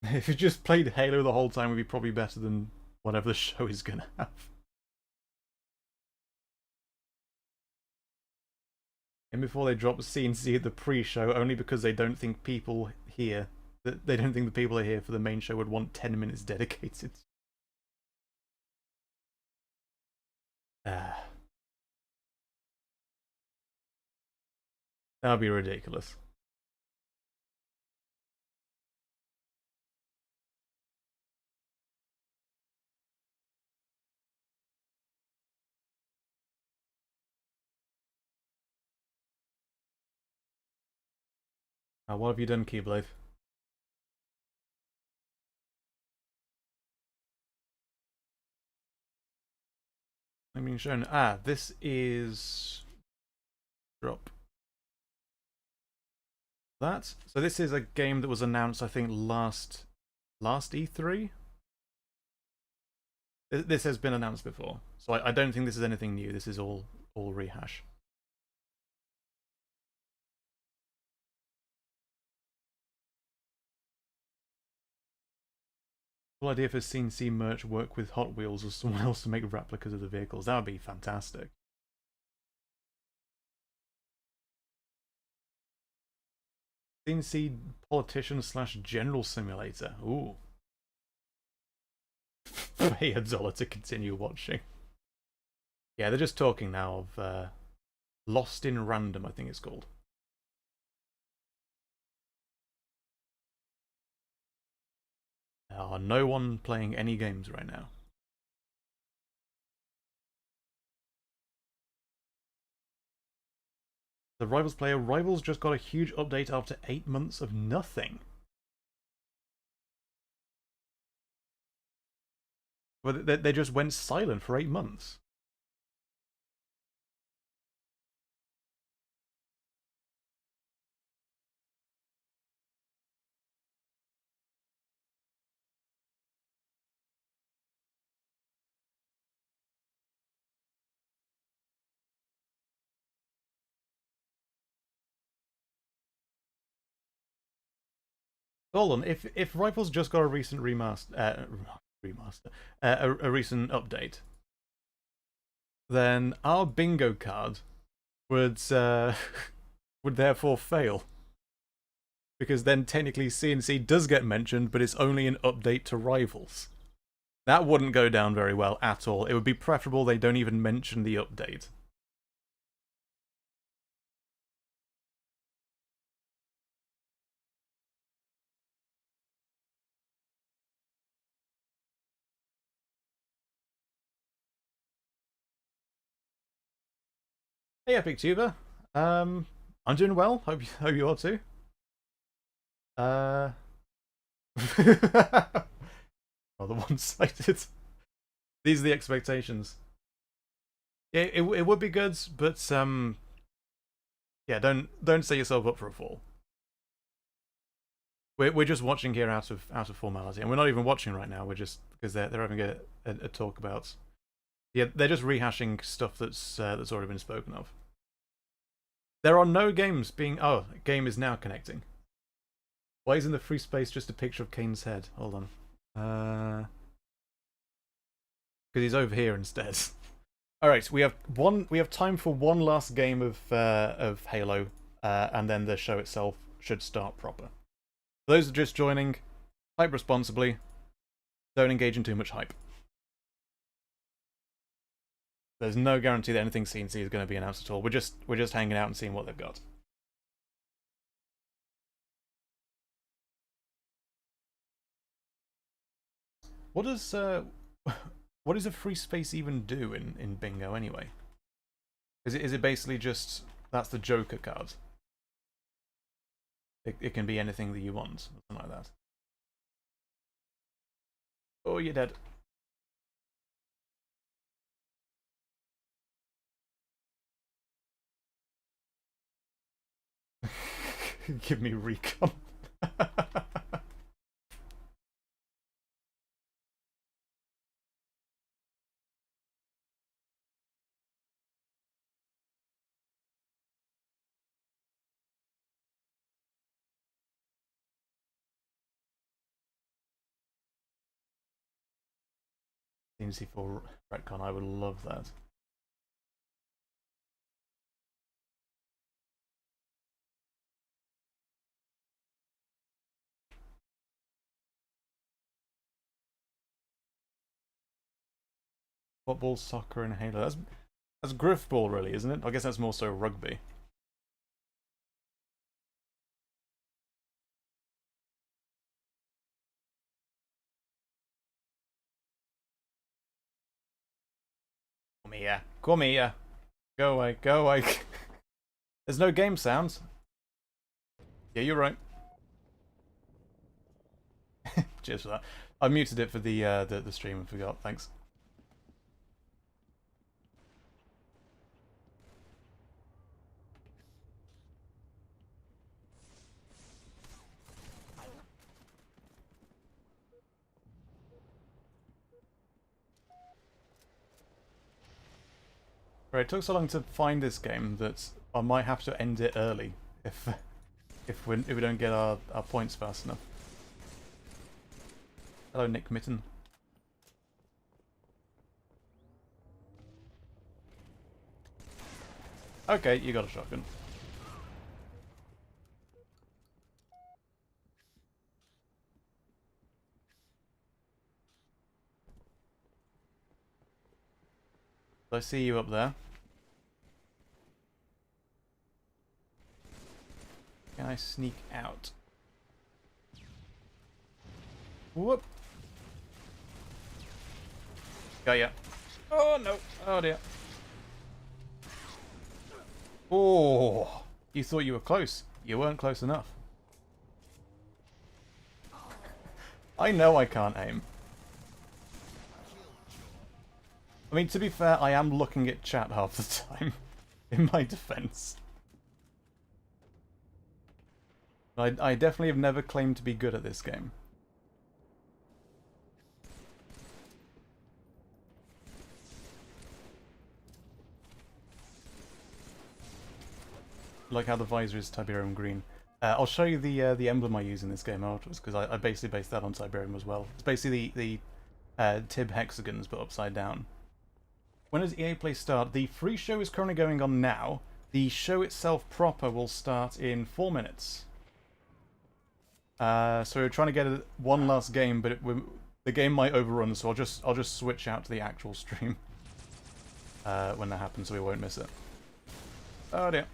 If you just played Halo the whole time, it would be probably better than whatever the show is gonna have. And before they drop CNC at the pre-show, only because they don't think people here, they don't think the people here for the main show would want 10 minutes dedicated. That would be ridiculous. What have you done, Keyblade? I'm being shown. This is drop that. So this is a game that was announced, I think, last E3. This has been announced before, so I don't think this is anything new. This is all rehash. Cool idea for CNC merch work with Hot Wheels or someone else to make replicas of the vehicles. That would be fantastic. CNC politician / general simulator. Ooh. Pay $1 to continue watching. Yeah, they're just talking now of Lost in Random, I think it's called. There are no one playing any games right now. The Rivals player, Rivals just got a huge update after 8 months of nothing. But they just went silent for 8 months. Hold on, if Rivals just got a recent a recent update, then our bingo card would would therefore fail, because then technically CNC does get mentioned, but it's only an update to Rivals. That wouldn't go down very well at all. It would be preferable they don't even mention the update. Hey, Epic Tuber. I'm doing well. Hope you are too. Rather one-sided. These are the expectations. Yeah, it would be good, but yeah, don't set yourself up for a fall. We're just watching here out of formality, and we're not even watching right now. We're just because they're having a talk about. Yeah, they're just rehashing stuff that's already been spoken of. There are no games being. Oh, game is now connecting. Why isn't the free space just a picture of Kane's head? Hold on. Because he's over here instead. All right, we have time for one last game of Halo, and then the show itself should start proper. For those just joining, hype responsibly. Don't engage in too much hype. There's no guarantee that anything CNC is going to be announced at all. We're just hanging out and seeing what they've got. What does what does a free space even do in bingo anyway? Is it basically just that's the Joker card? It can be anything that you want, something like that. Oh, you're dead. Give me recon. CNC4 retcon, I would love that. Football, soccer, and Halo. That's Griffball, really, isn't it? I guess that's more so rugby. Come here. Come here. Go away. Go away. There's no game sounds. Yeah, you're right. Cheers for that. I muted it for the stream and forgot. Thanks. Right, it took so long to find this game that I might have to end it early if we don't get our points fast enough. Hello, Nick Mitten. Okay, you got a shotgun. I see you up there. Can I sneak out? Whoop! Got ya. Oh no! Oh dear. Oh! You thought you were close. You weren't close enough. I know I can't aim. I mean, to be fair, I am looking at chat half the time, in my defense. I definitely have never claimed to be good at this game. Like how the visor is Tiberium green. I'll show you the emblem I use in this game afterwards, because I basically based that on Tiberium as well. It's basically the Tib hexagons, but upside down. When does EA Play start? The free show is currently going on now. The show itself proper will start in 4 minutes. So we're trying to get one last game, but the game might overrun, so I'll just switch out to the actual stream when that happens, so we won't miss it. Oh dear.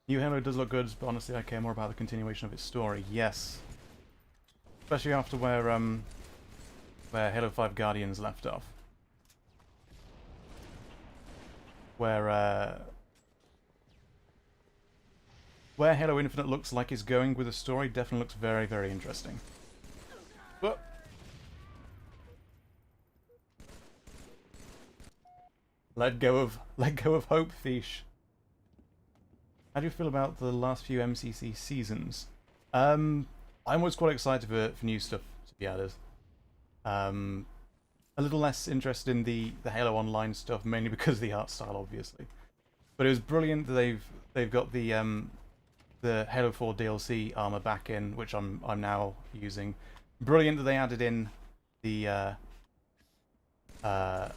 New Halo does look good, but honestly I care more about the continuation of its story. Yes. Especially after where Halo 5 Guardians left off. Where Halo Infinite looks like it's going with the story definitely looks very, very interesting. Whoa. Let go of hope, Fish. How do you feel about the last few MCC seasons? I'm always quite excited for new stuff to be added. A little less interested in the Halo Online stuff, mainly because of the art style, obviously. But it was brilliant that they've got the Halo 4 DLC armor back in, which I'm now using. Brilliant that they added in the that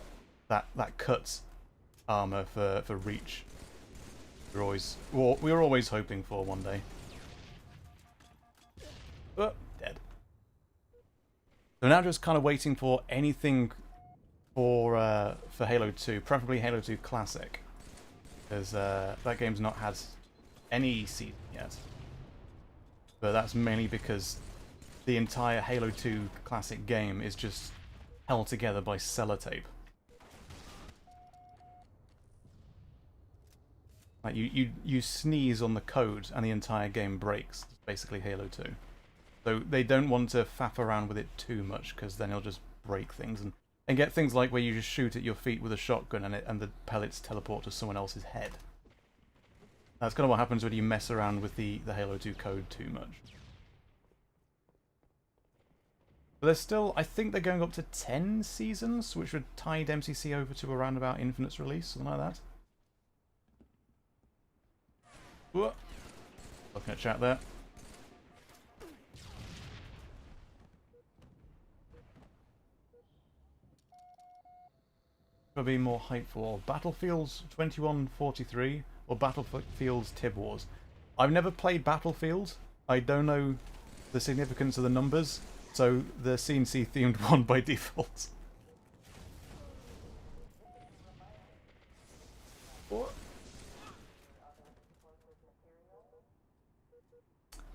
cut armor for Reach. We were always hoping for one day. Oh, dead. So now just kind of waiting for anything for Halo 2, preferably Halo 2 Classic, because that game's not had any season yet. But that's mainly because the entire Halo 2 Classic game is just held together by sellotape. Like you sneeze on the code and the entire game breaks. It's basically Halo 2. So they don't want to faff around with it too much, because then it'll just break things and get things like where you just shoot at your feet with a shotgun and the pellets teleport to someone else's head. That's kind of what happens when you mess around with the Halo 2 code too much. But there's still, I think they're going up to 10 seasons, which would tide MCC over to around about Infinite's release, something like that. Whoa. Looking at chat there. Be more hype for Battlefields 2143 or Battlefield's Tib Wars. I've never played Battlefield. I don't know the significance of the numbers, so the CNC themed one by default. What?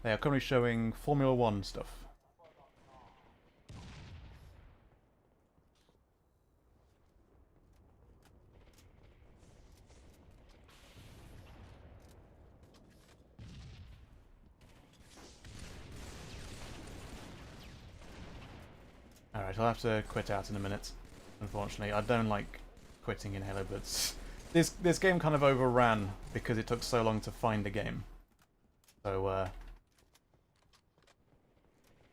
They are currently showing Formula 1 stuff. Alright, I'll have to quit out in a minute. Unfortunately, I don't like quitting in Halo, but this game kind of overran because it took so long to find a game. So,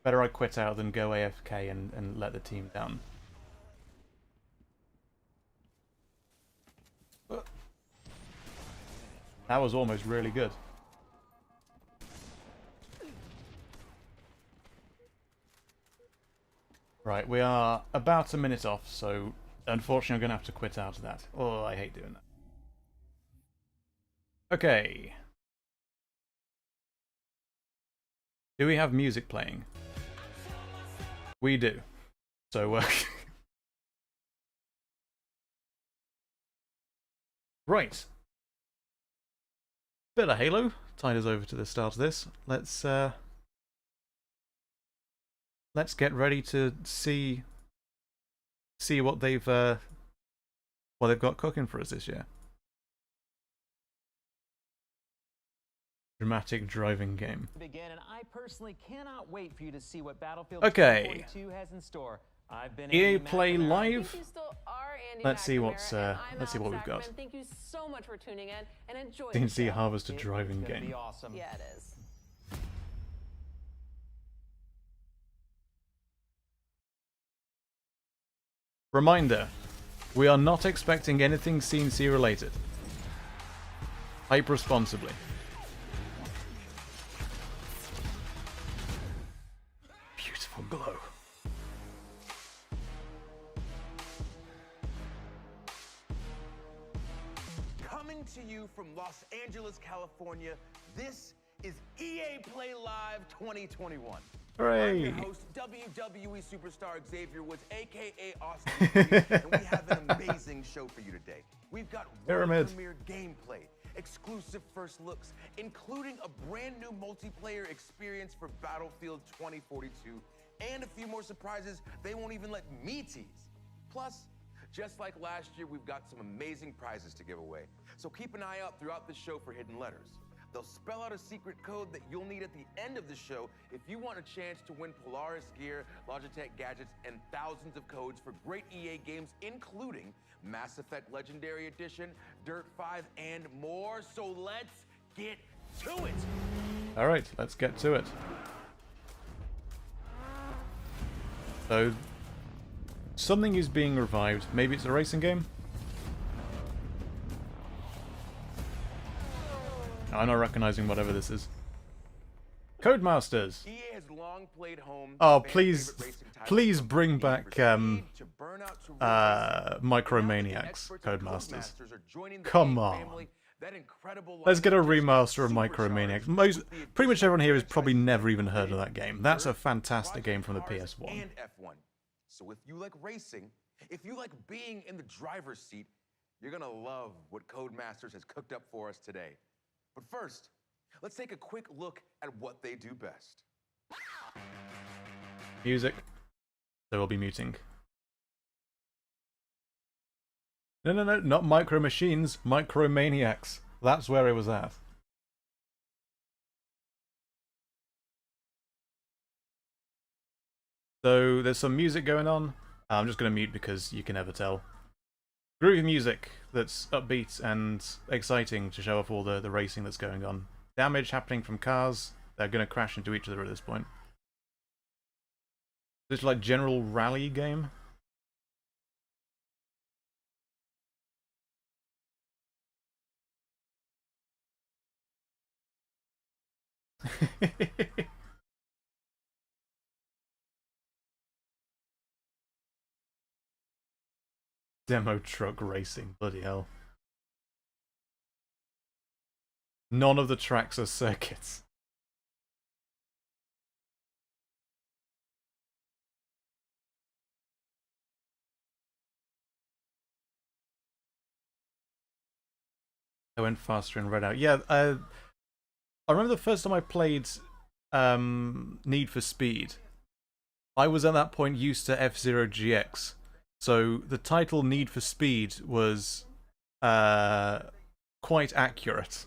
better I quit out than go AFK and let the team down. That was almost really good. Right, we are about a minute off, so unfortunately I'm going to have to quit out of that. Oh, I hate doing that. Okay. Do we have music playing? We do. So, right. Bit of Halo. Tide us over to the start of this. Let's let's get ready to see what they've got cooking for us this year. Dramatic driving game. Begin, and I personally cannot wait for you to see what Battlefield Okay. 2042 has in store. I've been EA Andy Play McNamara. Live. Thank you still are Andy Let's see McNamara, what's and I'm let's see what we've Alex got. Ackerman. Thank you so much for tuning in and enjoy DNC the show. Harvester It is driving gonna game. be awesome. Yeah, it is. Reminder, we are not expecting anything CNC related. Hype responsibly. Beautiful glow. Coming to you from Los Angeles, California, this is EA Play Live 2021. I'm Hooray! your host, WWE superstar Xavier Woods, aka Austin Theory, and we have an amazing show for you today. We've got Pyramid. world premiere gameplay, exclusive first looks, including a brand new multiplayer experience for Battlefield 2042, and a few more surprises they won't even let me tease. Plus, just like last year, we've got some amazing prizes to give away. So keep an eye out throughout the show for hidden letters. They'll spell out a secret code that you'll need at the end of the show if you want a chance to win Polaris gear, Logitech gadgets, and thousands of codes for great EA games, including Mass Effect Legendary Edition, Dirt 5, and more. So let's get to it. Alright, let's get to it. So, something is being revived. Maybe it's a racing game? I'm not recognizing whatever this is. Codemasters! EA has long played home to Oh, fan please, favorite racing titles please from bring Need for back, Speed to Burnout to Real Racing. Micromaniacs Now that the experts at Codemasters. are joining the Come EA on. family, that incredible Let's get a lineup just got remaster of supercharged Micromaniacs. with the Pretty much addition everyone here has of probably franchises never like even heard of Dirt, that game. That's a Dirt, fantastic game Project from the Cars, PS1. and F1. So if you like racing, if you like being in the driver's seat, you're gonna love what Codemasters has cooked up for us today. But first, let's take a quick look at what they do best. Music. So we'll be muting. No, not Micro Machines, Micromaniacs. That's where it was at. So there's some music going on. I'm just going to mute because you can never tell. Groovy music that's upbeat and exciting to show off all the racing that's going on. Damage happening from cars. They're going to crash into each other at this point. This is like general rally game. Demo truck racing, bloody hell. None of the tracks are circuits. I went faster and read out. Yeah, I remember the first time I played Need for Speed. I was at that point used to F-Zero GX. So the title Need for Speed was quite accurate.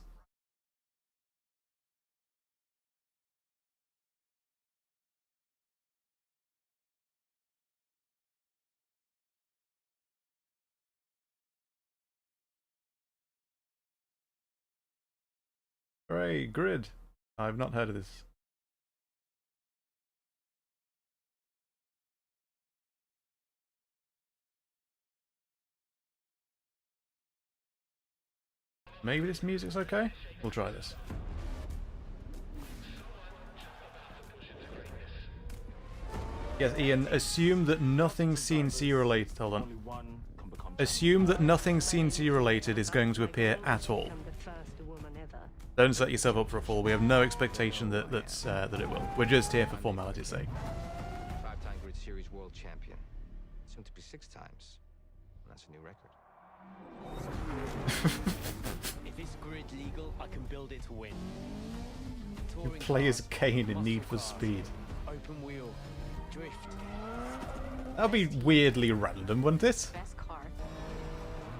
Hooray, Grid. I've not heard of this. Maybe this music's okay? We'll try this. Yes, Ian, assume that nothing CNC related. Hold on. Assume that nothing CNC related is going to appear at all. Don't set yourself up for a fall. We have no expectation that it will. We're just here for formality's sake. 5-time Grid Series world champion. Soon to be 6 times. That's a new record. If it's grid legal, I can build it to win. You play as Kane in Need for Speed. Open wheel, drift. That'd be weirdly random, wouldn't it? Best car.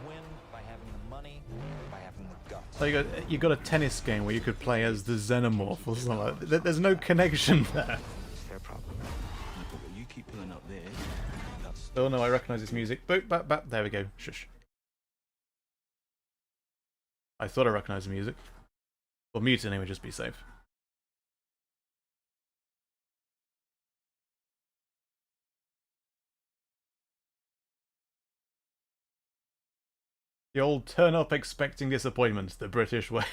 Win by having the money, by having the guts. So you got a tennis game where you could play as the Xenomorph or something like that. There's no connection there. Fair problem. You keep pulling up there. That's Oh no, I recognise this music. Boop, bap, bap. There we go. Shush. I thought I recognised the music. Well, mute it anyway, just be safe. The old turn up expecting disappointment, the British way.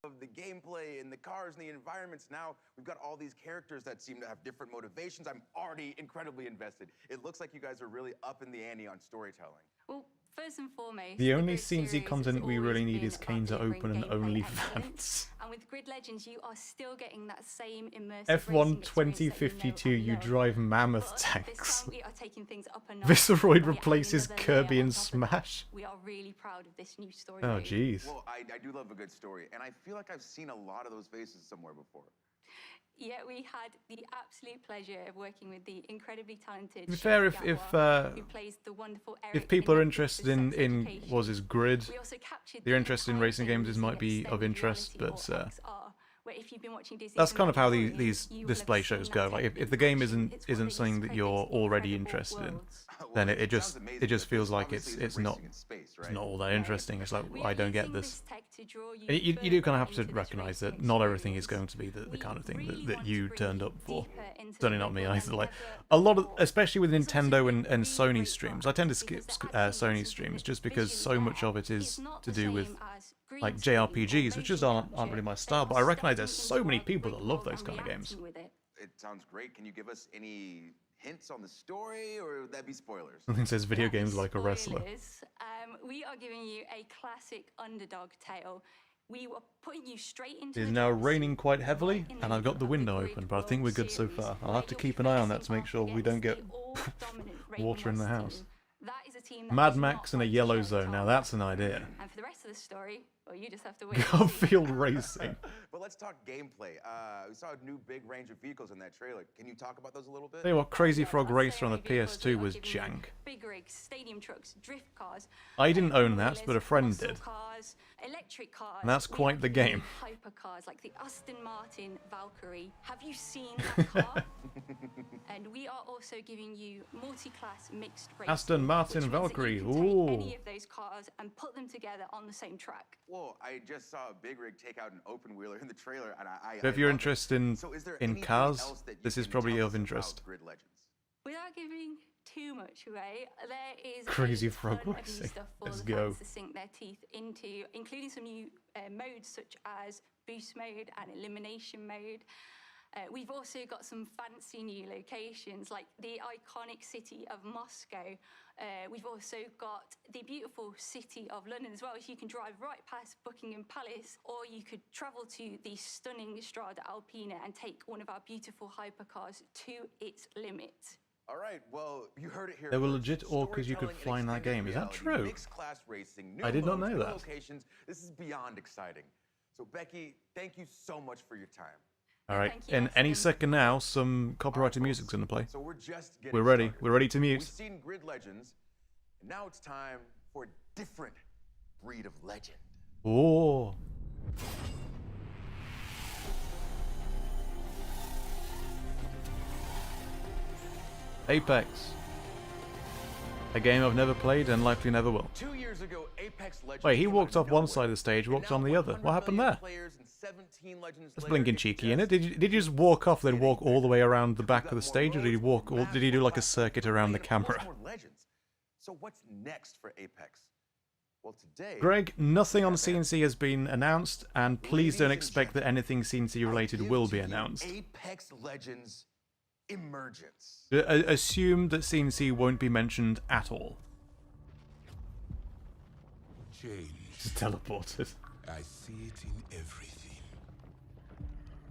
Of the gameplay and the cars and the environments. Now we've got all these characters that seem to have different motivations. I'm already incredibly invested. It looks like you guys are really up in the ante on storytelling. Well, first and foremost, The only Grid series CNC has content we always really need been is about Kane to delivering open an gameplay OnlyFans. excellence. And with Grid Legends, you are still getting that same immersive F1 racing experience that 2052, and you love. drive mammoth But tanks. This time we are taking things up a notch. Visceroid We're adding replaces another Kirby layer in on top of that. Smash. We are really proud of this new story. Oh mode. jeez. Well, I do love a good story, and I feel like I've seen a lot of those faces somewhere before. Yeah, we had the absolute pleasure of working with the incredibly talented. To be fair, Shelley if Gatwa, who plays the wonderful Eric if people are in interested Netflix's in Sex Education. was his Grid, We also captured they're the interested in entire racing game games, this using might be of extended interest, reality but or XR, where if you've been watching Disney that's from kind of how beginning, these you will have display seen shows that go. Like technique if the game in action. isn't It's what really something that you're creates the already incredible interested in, worlds. then Well, it just sounds amazing, it just but feels like obviously it's racing not in space, right? all that interesting. It's like We I are don't get using this. tech to draw you And you do kind of have further to into this recognise that racing not everything is experience. going to be the We kind of thing really that want you to bring turned up for. deeper into Certainly the not me rhythm either. and Like never a lot of, before. especially with It's also Nintendo been and really Sony great streams, fun I tend to because skip they're actually Sony something streams that just because so visually much of it there is not to the do with same as green like screen or JRPGs, which just motion aren't capture. really my They style. are But I recognise there's stepping so into many our people that great love world those and kind of games. reacting with it. It sounds great. Can you give us any hints on the story, or would that be spoilers? Nothing says video Without games like a wrestler. spoilers, we are giving you a classic underdog tale. We were putting you straight into It is the now dance, raining quite heavily, right in and the I've got the middle of window Grid open, but I think World we're good so Series, far. I'll where have to you'll keep be an eye on that facing to make off sure we against don't get the all-dominant Raven water in the West house. team. That is a team that Mad does Max not in a like to yellow share the zone. Now target. that's an idea. And for the rest of the story, well, you just have to wait. and see. Garfield Racing. But let's talk gameplay. We saw a new big range of vehicles in that trailer. Can you talk about those a little bit? Tell you what, Crazy Yeah, Frog I'd Racer say on the only vehicles we PS2 are was giving you jank. Big rigs, stadium trucks, drift cars. I didn't own that, four-wheelers, but a friend muscle did. Cars, electric cars. And that's We quite are the giving you game. Hypercars like the Aston Martin Valkyrie. Have you seen that car? And we are also giving you multi-class mixed racing. Aston Martin which means that Valkyrie, you can take ooh. any of those cars and put them together on the same track. Well, I just saw a big rig take out an open wheeler in the trailer, and I So if I you're love it. interested in So is there in anything cars, else that you this is can probably tell of us about interest. Grid Legends? Without giving too much away, there is Crazy a Frog ton of new Racing. stuff for Let's the go. fans to sink their teeth into, including some new modes such as boost mode and elimination mode. We've also got some fancy new locations like the iconic city of Moscow. We've also got the beautiful city of London as well. So you can drive right past Buckingham Palace, or you could travel to the stunning Strada Alpina and take one of our beautiful hypercars to its limit. All right, well, you heard it here. There were first. legit orcas you could Storytelling and fly in that extended game. Is that reality, true? Mixed class racing, new I did not modes, know new that. locations. This is beyond exciting. So, Becky, thank you so much for your time. All right, Thank you, in any Aston. second now, some copyrighted music's gonna play. So we're just getting We're ready. started. We're ready to We've mute. seen Grid Legends, and now it's time for a different breed of legend. Oh. Apex. A game I've never played and likely never will. 2 years ago, Apex Legends. Wait, he came walked out off of one nowhere. side of the stage, And walked now on the other. 100 What happened million there? players and 17 Legends That's later, blinking it's cheeky, innit? just Did you just walk off, then walk all the way around the back We've of got the more stage, or did he modes, walk? more Or did he do maps, like a more circuit platforms, around the and almost camera? more legends. So what's next for Apex? Well, today. Greg, nothing on Yeah, man. CNC has been announced, and please don't Ladies and expect that gentlemen, anything CNC I related give will to be you announced. Apex Legends Emergence. Assume that CNC won't be mentioned at all. Change. Just teleported. I see it in everything.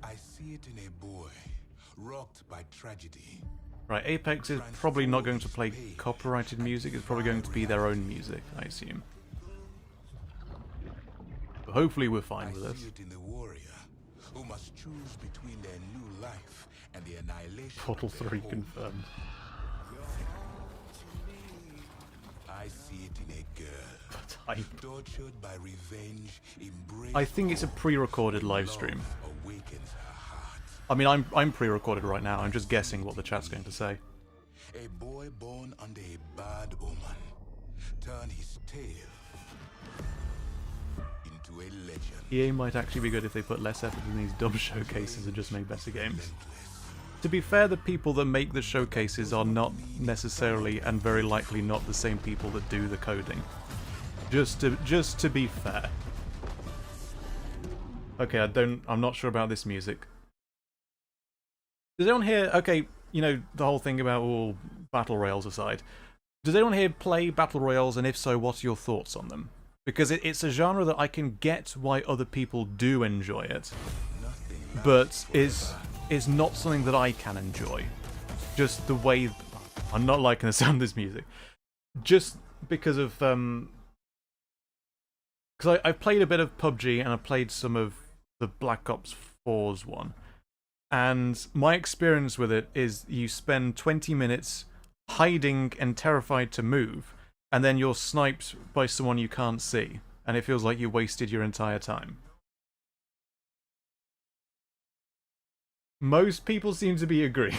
I see it in a boy, rocked by tragedy. Right, Apex is probably not going to play copyrighted music, it's probably going to be their own music, I assume. But hopefully we're fine I with see this. it in the warrior, who must choose choose between their new life and the annihilation Portal of their 3 old. confirmed. I see it in a girl, I tortured by revenge, embraced I think it's a pre-recorded live stream. love awakens her heart. I mean, I'm pre-recorded right now. I'm just guessing what the chat's going to say. A boy born under a bad omen turned his tale into a legend. EA might actually be good if they put less effort in these dumb showcases and just make better games. To be fair, the people that make the showcases are not necessarily and very likely not the same people that do the coding. Just to be fair. Okay, I'm not sure about this music. Does anyone here, okay, you know, the whole thing about all battle royals aside, does anyone here play battle royals, and if so, what are your thoughts on them? Because it's a genre that I can get why other people do enjoy it, but is not something that I can enjoy. Just the way... I'm not liking the sound of this music. Just because of... Because I've played a bit of PUBG, and I've played some of the Black Ops 4's one. And my experience with it is you spend 20 minutes hiding and terrified to move, and then you're sniped by someone you can't see, and it feels like you wasted your entire time. Most people seem to be agreeing.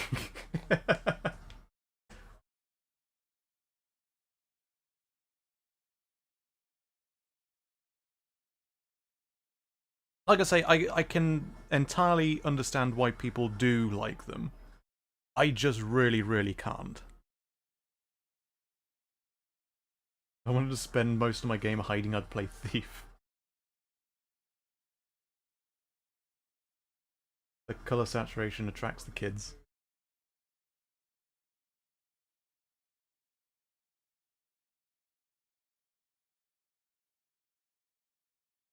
Like I say, I can entirely understand why people do like them. I just really, really can't. If I wanted to spend most of my game hiding, I'd play Thief. The color saturation attracts the kids.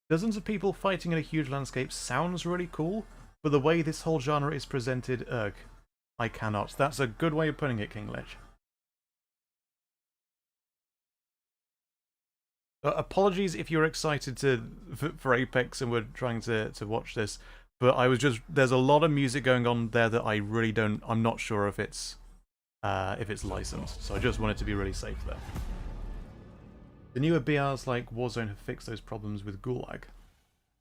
Dozens of people fighting in a huge landscape sounds really cool, but the way this whole genre is presented, ugh. I cannot. That's a good way of putting it, King Lich. Apologies if you're excited for Apex and were trying to watch this, but I was just... There's a lot of music going on there that I really don't... I'm not sure if it's licensed, so I just wanted to be really safe there. The newer BRs like Warzone have fixed those problems with Gulag.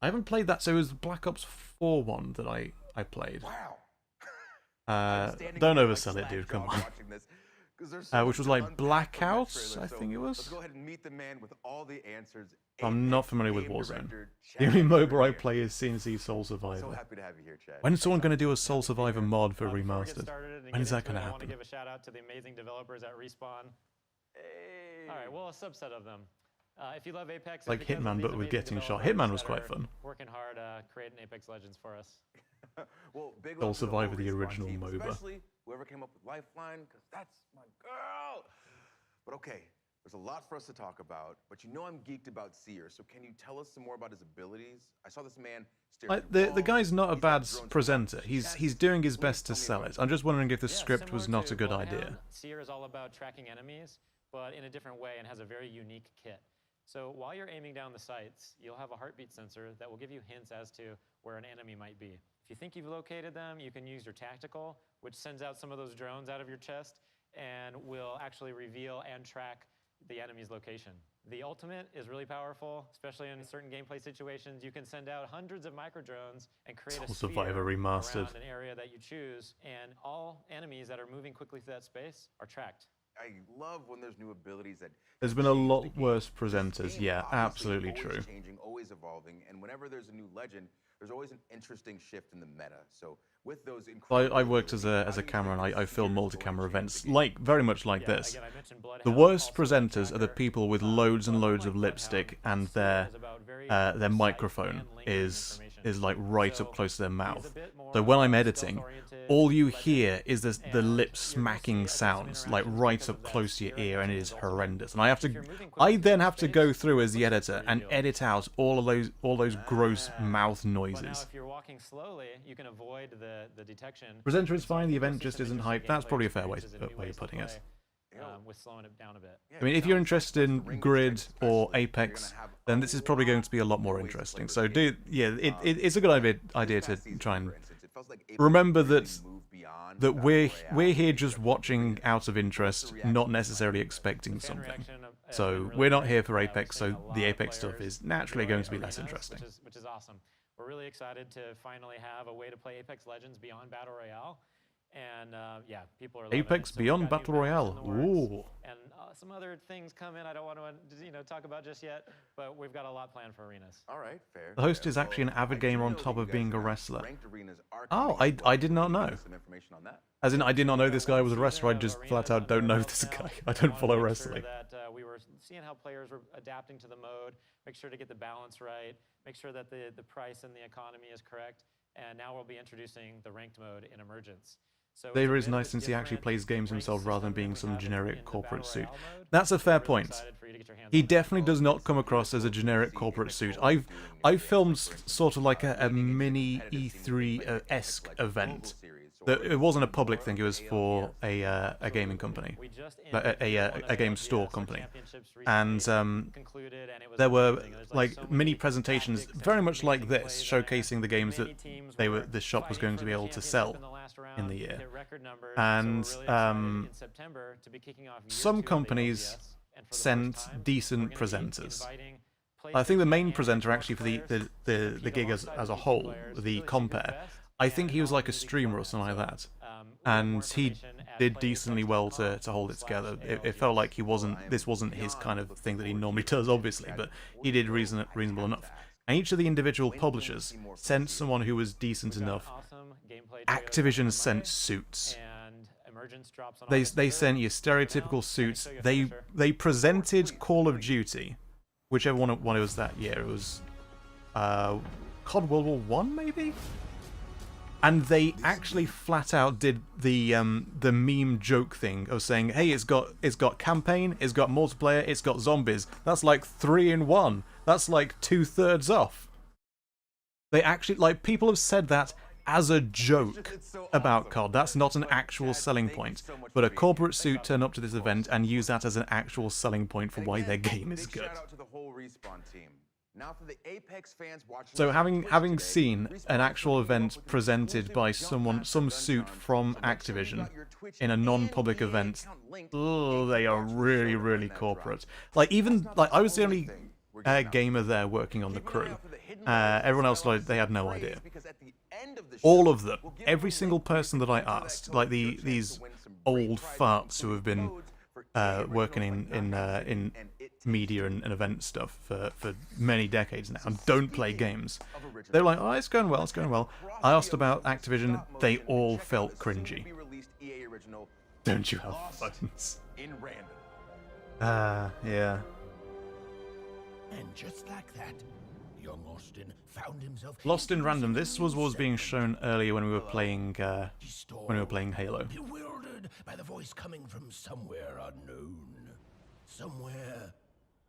I haven't played that, so it was the Black Ops 4 one that I played. Wow. Don't oversell it, dude, come on. Which was like Blackout, I think it was. Let's go ahead and meet the man with all the answers. I'm not familiar with Warzone. The only MOBA I play is CNC Soul Survivor. So happy to have you here, Chad. When is someone going to do a Soul Survivor mod for Before we get Remastered? started and When is get that going into to it, I want to happen? give a shout out to the amazing developers at Respawn. Hey. All right, well, a subset of them. If you love Apex, Like it's because of Hitman, these but with amazing getting shot. developers Hitman was that quite are fun. Working hard, creating Apex Legends for us. Well, big Soul love to the Survivor, whole the Respawn original team, MOBA. Especially whoever came up with Lifeline, because that's my girl. But okay, there's a lot for us to talk about, but you know I'm geeked about Seer, so can you tell us some more about his abilities? I saw this man stare Like, through the walls, guy's not a he's got bad drones presenter. on He's chest. doing his Please best to tell me sell about it. I'm just wondering if the Yeah, script was similar not to a good Bloodhound, idea. Seer is all about tracking enemies, but in a different way, and has a very unique kit. So while you're aiming down the sights, you'll have a heartbeat sensor that will give you hints as to where an enemy might be. If you think you've located them, you can use your tactical, which sends out some of those drones out of your chest and will actually reveal and track the enemy's location. The ultimate is really powerful, especially in certain gameplay situations. You can send out hundreds of micro drones and create a Soul sphere Survivor Remastered. around an area that you choose, and all enemies that are moving quickly through that space are tracked. I love when there's new abilities that There's been a change lot the game. worse This presenters, game yeah, obviously absolutely always true. Changing, always evolving, and whenever there's a new legend, there's always an interesting shift in the meta. So with those incredible I worked as abilities, how a do you camera, think and I Seer's film going to multi-camera change the events, game? like very much like Yeah, this. again, I mentioned The Bloodhound, worst also presenters are the Tracker. people with loads and But loads of unlike lipstick, Bloodhound, and Seer their is about very their precise microphone and linking is information. like right So up close to their he's mouth. a bit more So when I'm of a editing, stealth-oriented all you legend, hear is the and lip you're gonna smacking see some sounds, like interactions right because up of that close to your Seer ear, and it and is his ultimate. horrendous. And I have If to, you're moving I quickly then through have to space, go through as the your editor footsteps and reveal. edit out all those gross mouth But now, noises. if you're walking slowly, you can avoid the detection. Presenter is So I fine. The think we'll event see just some isn't interesting hype. That's gameplay probably a fair way experiences and new of ways to putting it. play. with slowing it down a bit. I mean, if you're interested in Grid or Apex, then this is probably going to be a lot more interesting. So it's a good idea to try and remember that we're here just watching out of interest, not necessarily expecting something. So we're not here for Apex, so the Apex stuff is naturally going to be less interesting. Which is awesome. We're really excited to finally have a way to play Apex Legends beyond Battle Royale. And yeah, people are loving Apex it. So beyond we've got Battle new maps Royale. in the works, Ooh. and some other things come in I don't want to talk about just yet, but we've got a lot planned for arenas. All right, fair. The host is actually an avid gamer on top of being a wrestler. Oh, I did not know. As in, I did not know this guy was a wrestler. I just flat out don't know this guy. I don't follow wrestling. That we were seeing how players were adapting to the mode, make sure to get the balance right, make sure that the price and the economy is correct, and now we'll be introducing the ranked mode in Emergence. So There is nice since he actually plays games himself rather than being some generic corporate suit. That's a fair point. He definitely does not come across as a generic corporate suit. I've filmed sort of like a mini E3-esque event. It wasn't a public thing, it was for a gaming company, a game store company. And there were like mini presentations very much like this, showcasing the games that the shop was going to be able to sell in the year. And some companies sent decent presenters. I think the main presenter actually for the gig as a whole, the compare, I think he was like a streamer or something like that, and he did decently well to hold it together. It felt like this wasn't his kind of thing that he normally does, obviously, but he did reasonable enough. And each of the individual publishers sent someone who was decent enough. Activision sent suits. They sent you stereotypical suits. They presented Call of Duty, whichever one it was that year. It was COD World War One, maybe. And they actually flat out did the meme joke thing of saying, "Hey, it's got campaign, it's got multiplayer, it's got zombies. That's like 3 in 1. That's like 2/3 off." They actually, like, people have said that as a joke about COD. That's not an actual selling point. But a corporate suit turned up to this event and used that as an actual selling point for why their game is good. So having seen an actual event presented by some suit from Activision in a non-public event, they are really, really corporate. Like I was the only gamer there working on the crew. Everyone else, like, they had no idea. All of them, every single person that I asked, like these old farts who have been working in media and event stuff for many decades now and don't play games. They're like, "Oh, it's going well, it's going well." I asked about Activision, they all felt cringy. Don't you have phones? Yeah. And just like that, young Austin found himself Lost in Random. This was what was being shown earlier when we were playing Halo. bewildered by the voice coming from somewhere unknown. Somewhere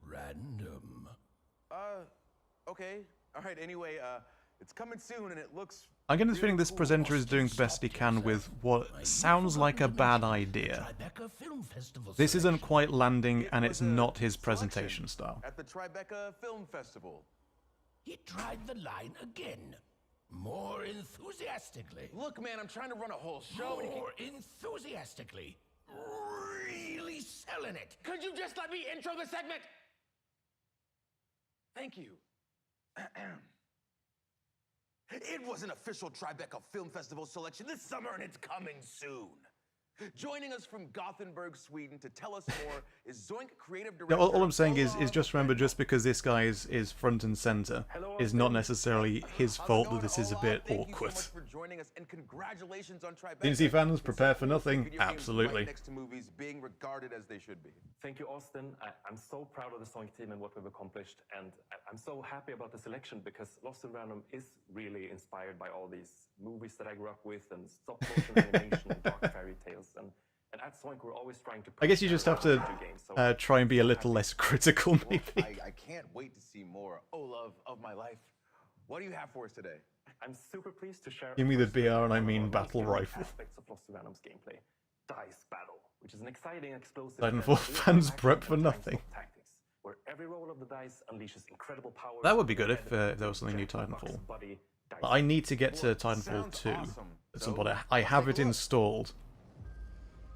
random. Okay. All right, anyway, it's coming soon and it looks... I'm getting this feeling this presenter is doing the best he can with what sounds like a bad idea. This isn't quite landing, and it's not his presentation style. At the Tribeca Film Festival. He tried the line again. More enthusiastically. Look, man, I'm trying to run a whole show. More enthusiastically. Really selling it. Could you just let me intro the segment? Thank you. It was an official Tribeca Film Festival selection this summer, and it's coming soon. Joining us from Gothenburg, Sweden, to tell us more is Zoink creative director. Yeah, all I'm saying is just remember, just because this guy is front and center is not necessarily his fault that this is a bit awkward. Thank you so much for joining us, and congratulations on Tribeca. DC fans, prepare for nothing. Video games Absolutely. right next to movies being regarded as they should be. Thank you, Austin. I'm so proud of the Sonic team and what we've accomplished, and I'm so happy about the selection because Lost in Random is really inspired by all these movies that I grew up with and stop-motion animation and dark fairy tales. And at Sonic, we're always trying to... I guess you just have to try and be a little less critical, maybe. I can't wait to see more. Oh, love of my life. What do you have for us today? I'm super pleased to share... Give me the BR and I mean battle rifle. ...aspects of Lost in Random's gameplay. dice battle, which is an exciting, explosive Titanfall event with fans action prep for and nothing. time-stop tactics, where every roll of the dice unleashes incredible power. That would be good if there was something new Titanfall. But I need to get to Titanfall 2 at some point. I have it installed.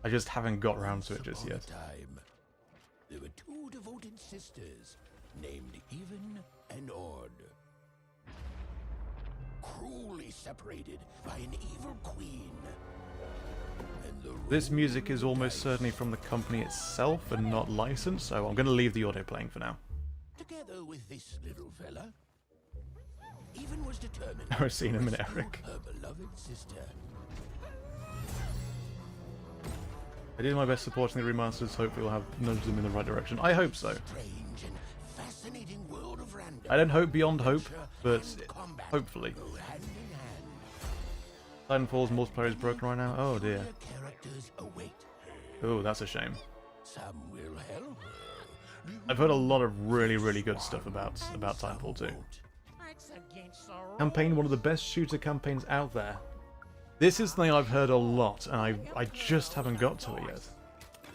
I just haven't got around to it just yet. Time, there were two devoted sisters named Even and Ord. Cruelly separated by an evil queen. And the This role music is of almost dice, certainly from the company itself and not licensed, so I'm going to leave the audio playing for now. together with this little fella, Even was determined Never seen him in to rescue Eric. her beloved sister. I did my best supporting the remasters, hopefully we'll have nudged them in the right direction. I hope so. Strange and fascinating world of random. I don't hope beyond hope, but and combat hopefully. go hand in hand. Titanfall's multiplayer is broken right now. Oh dear. Their characters await. Oh, that's a shame. Some will help her. I've heard a lot of really, really good stuff about Titanfall 2. Campaign, one of the best shooter campaigns out there. This is something I've heard a lot, and I just haven't got to it yet.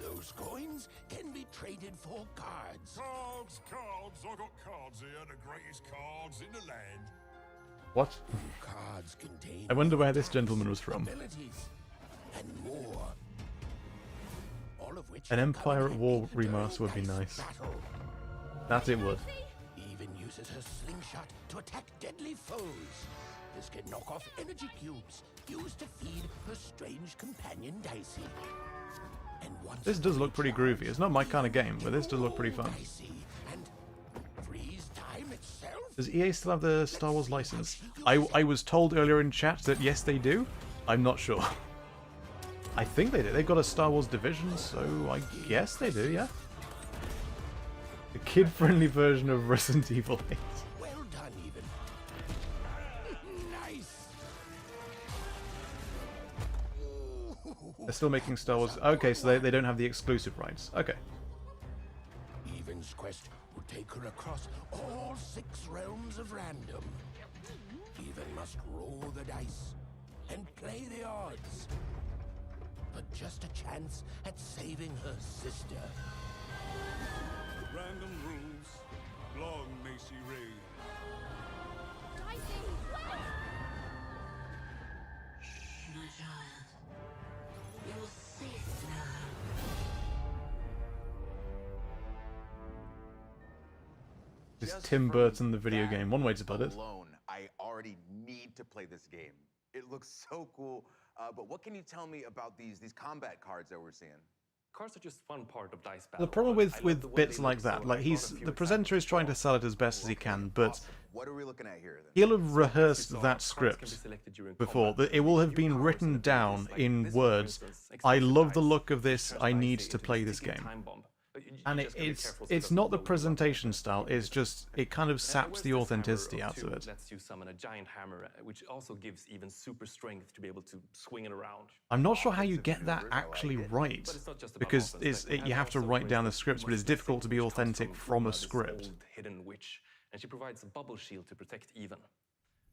Those coins can be traded for cards. Cards, cards, I got cards here, the greatest cards in the land. What? Cards contain I wonder where this gentleman was from. abilities and more. All of which An Empire at come War in a remaster would be dice nice. battle. That it would. Even uses her slingshot to attack deadly foes. This can knock off energy cubes used to feed her strange companion Dicey. And once This does look pretty groovy. It's not my kind of game, but this does look pretty fun. Dicey and freeze time itself. Does EA still have the Star Wars license? I was told earlier in chat that yes they do. I'm not sure. I think they do. They've got a Star Wars division, so I guess they do, yeah. A kid-friendly version of Resident Evil 8. Well done, Even. Nice. They're still making Star Wars. Okay, so they don't have the exclusive rights. Okay. Even's quest will take her across all 6 realms of random. Even must roll the dice and play the odds. But just a chance at saving her sister. Random rules. Long may she reign. My child, you're safe now. It's Just Tim from Burton, the video that game. One way to put it. Alone, I already need to play this game. It looks so cool. But what can you tell me about these combat cards that we're seeing? Cards are just one part of dice battle. The problem but I love with the way bits they like look, so that, like I he's brought a few the presenter is examples trying to as sell it as best as he can, but Awesome. What are we looking at here then? he'll have rehearsed well. that Cards can be script selected during before. combat. It will have Few been powers written and down abilities like in this one, for words. instance, I explosive love the dice. look of this. Turns I dice need into to play this ticking game. time bomb. But you And just gotta be careful so it's doesn't not the blow you up. presentation style. It's just it kind of And saps the this hammer authenticity of out of 2 it. lets you summon a giant hammer, which also gives even super strength to be able to swing it around. I'm not sure how you get that actually right, But it's not just about because offense, like, you have to also, write for down the instance, scripts, but it's Western difficult to be Sage comes authentic from a this script. old hidden witch, and she provides a bubble shield to protect Even.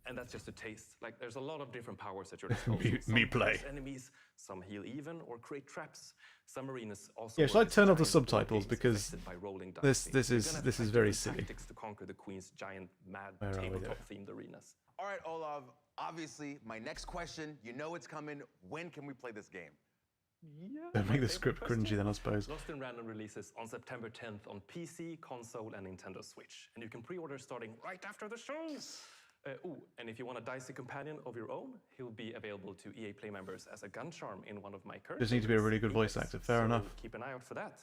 And that's just a taste. Like, there's a lot of different powers at your disposal. Me Some play. protect enemies, some heal Even or create traps. Some arenas also. Yeah, work should I as turn off the giant subtitles blockades because affected by rolling dice. this You're is gonna have this to is find very different silly. tactics to conquer the queen's giant mad Where are we there? tabletop-themed arenas. All right, Olav. Obviously, my next question, you know it's coming. When can we play this game? Don't make the script cringy then, I suppose. Lost in Random releases on September 10th on PC, console, and Nintendo Switch. And you can pre-order starting right after the show. And if you want a dicey companion of your own, he'll be available to EA Play members as a gun charm in one of my current. Just need to be a really favorites, good voice Apex. actor, fair So enough. Keep an eye out for that.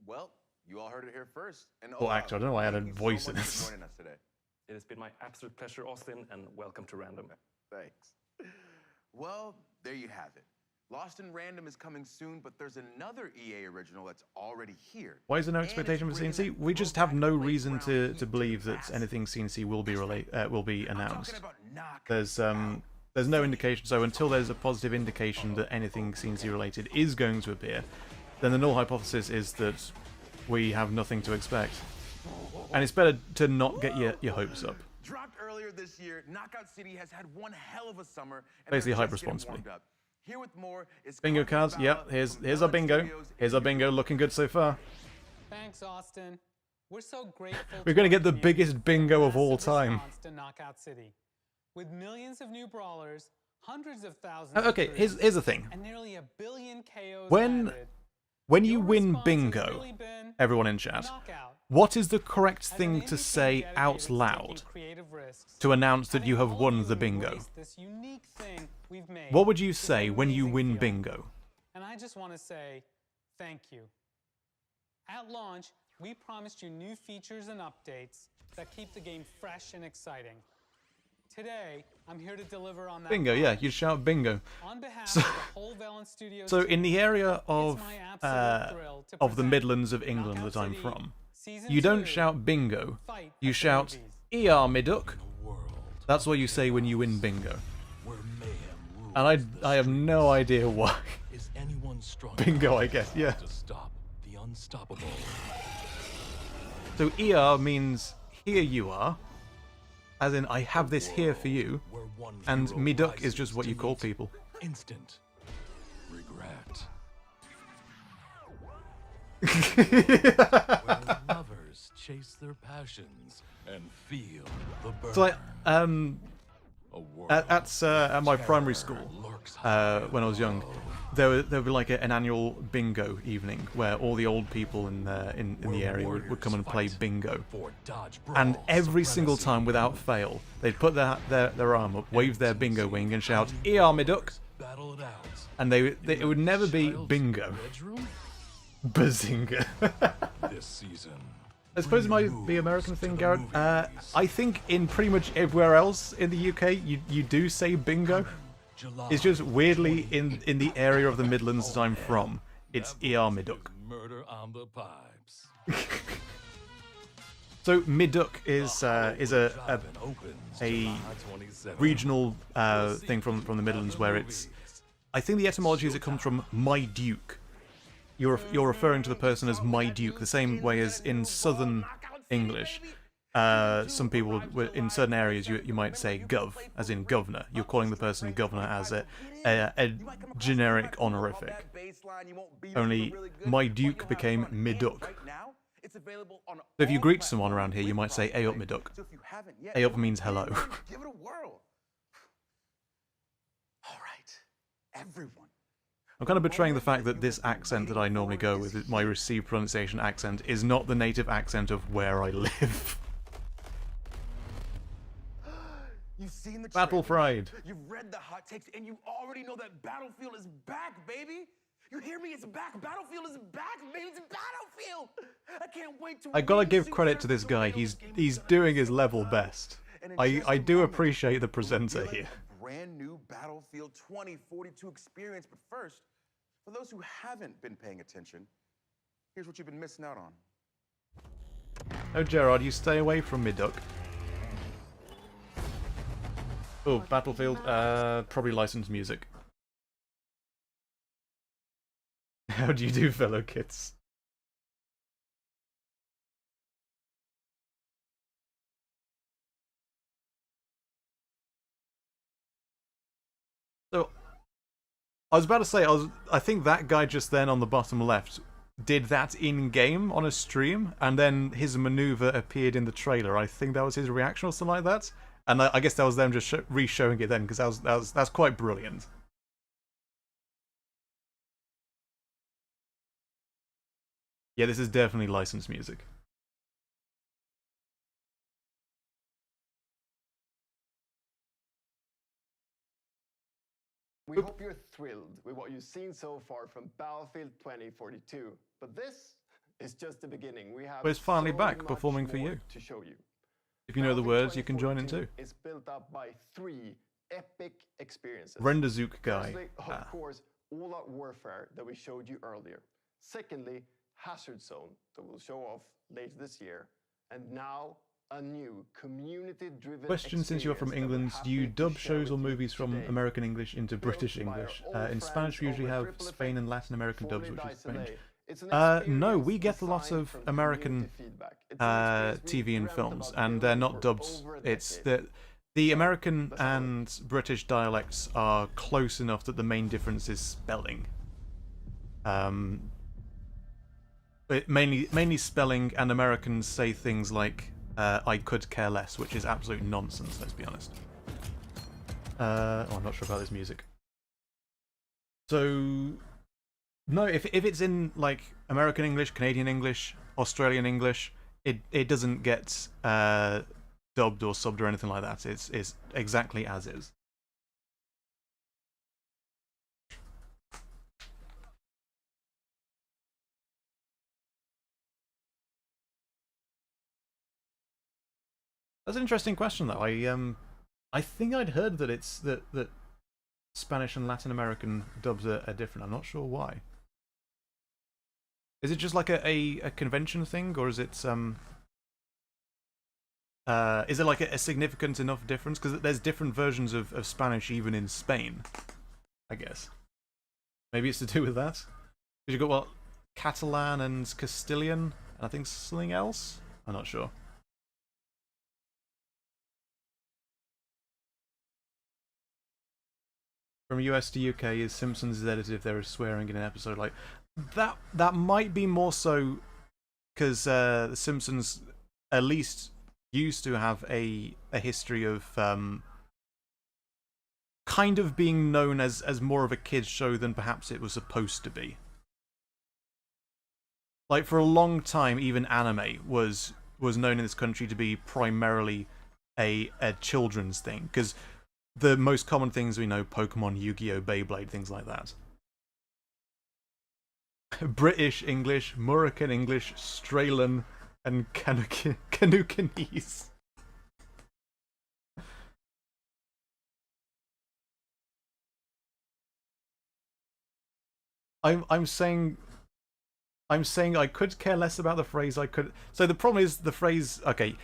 Well, you all heard it here first. And Or actor, I don't know why I added thank you voice so in much this. for joining us today. It has been my absolute pleasure, Austin, and welcome to Random. Thanks. Well, there you have it. Lost in Random is coming soon, but there's another EA original that's already here. Why is there no And it's expectation for bringing CNC? that We just have no throwback reason playground to heat believe the that past. anything CNC will be I'm announced. talking about knock There's no indication. So until there's a positive indication that anything CNC related is going to appear, then the null hypothesis is that we have nothing to expect. And it's better to not get your hopes up. Dropped earlier this year, Knockout City has had one hell of a summer. And Basically they're hype just getting responsibly. warmed up. Here with more is Bingo Carmen cards. Fala Yep, here's from our Villain bingo. Studios Here's our bingo. Looking good so far. Thanks, Austin. We're so grateful. We're gonna get the biggest bingo of all time. To Knockout City, with millions of new brawlers, hundreds of thousands. Okay, here's the thing. And nearly a billion KOs When you win bingo, everyone in chat, what is the correct thing to say out loud to announce that you have won the bingo? What would you say when you win bingo? And I just want to say thank you. At launch, we promised you new features and updates that keep the game fresh and exciting. Today, I'm here to deliver on that. Bingo, yeah, you shout bingo. On behalf of the whole Velen Studios So in the team, area it's my absolute thrill to of the present Midlands of England Knockout that I'm City from, Season you don't 2, shout bingo, Fight you at the shout movies. ER midduck. That's what you say when you win bingo. And I have no idea why. Is anyone strong Bingo, I guess, yeah. to stop the unstoppable? So ER means here you are, as in I have this here for you, and me duck is just what you call people. Instant regret. Where lovers chase their passions and feel the burn. So at my primary school, when I was young, there would be like an annual bingo evening where all the old people in the area would come and play bingo. And every single time, without fail, they'd put their arm up, wave their bingo wing, and shout, "ER me duck!" And it would never be bingo. Bazinga. This season. I suppose it might be an American thing, Garrett. I think in pretty much everywhere else in the UK, you do say bingo. It's just weirdly in the area of the Midlands that I'm from, it's ER Midduck. Murder on the pipes. So Midduck is a regional thing from the Midlands where it's. I think the etymology is it comes from my duke. You're referring to the person as my duke, the same way as in Southern English. Some people in certain areas you might say gov, as in governor. You're calling the person governor as a generic honorific. Only my duke became midduck. So if you greet someone around here, you might say "Ay up midduck." Ay up means hello. Give it a whirl. All right, everyone. I'm kind of betraying the fact that this accent that I normally go with, my received pronunciation accent, is not the native accent of where I live. You've seen the Battle trailer, Fried. You've read the hot takes, and you already know that Battlefield is back, baby. You hear me? It's back. Battlefield is back, baby. It's Battlefield. I can't wait to. I gotta give credit to this guy. He's doing his level best. I do appreciate the presenter here. Brand new Battlefield 2042 experience, but first, for those who haven't been paying attention, here's what you've been missing out on. Oh, Gerard, you stay away from me, duck. Oh, Battlefield, probably licensed music. How do you do, fellow kids? So, I was about to say, I think that guy just then on the bottom left did that in-game on a stream, and then his maneuver appeared in the trailer. I think that was his reaction or something like that. And I guess that was them just re-showing it then, because that's quite brilliant. Yeah, this is definitely licensed music. We hope you're thrilled with what you've seen so far from Battlefield 2042. But this is just the beginning. We have But it's finally so back much performing for more you. to show you. If you know the words, you can join in too. It's built up by 3 epic experiences. Renderzook guy. Firstly, of course, all-out warfare that we showed you earlier. Secondly, Hazard Zone that we'll show off later this year. And now, a new community-driven Question: since you're from England, do you dub shows or movies from American English into British English? In Spanish, we usually have Spain and Latin American dubs, which is strange. No, we get a lot of American TV and films, and they're not dubbed. It's the The American and British dialects are close enough that the main difference is spelling. Mainly spelling, and Americans say things like "I could care less," which is absolute nonsense. Let's be honest. I'm not sure about this music. So, no, if it's in like American English, Canadian English, Australian English, it doesn't get dubbed or subbed or anything like that. It's exactly as is. That's an interesting question, though. I think I'd heard that it's that Spanish and Latin American dubs are different. I'm not sure why. Is it just like a convention thing, or is it is it like a significant enough difference? Because there's different versions of Spanish even in Spain, I guess. Maybe it's to do with that. Because you've got what, Catalan and Castilian, and I think something else. I'm not sure. From US to UK, is Simpsons is edited if there is swearing in an episode? Like that might be more so because The Simpsons at least used to have a history of kind of being known as more of a kids show than perhaps it was supposed to be. Like for a long time, even anime was known in this country to be primarily a children's thing, because the most common things we know, Pokemon, Yu-Gi-Oh, Beyblade, things like that. British English, Murican English, Stralen, and Canucanese. I'm saying I could care less about the phrase I could. So the problem is the phrase. Okay,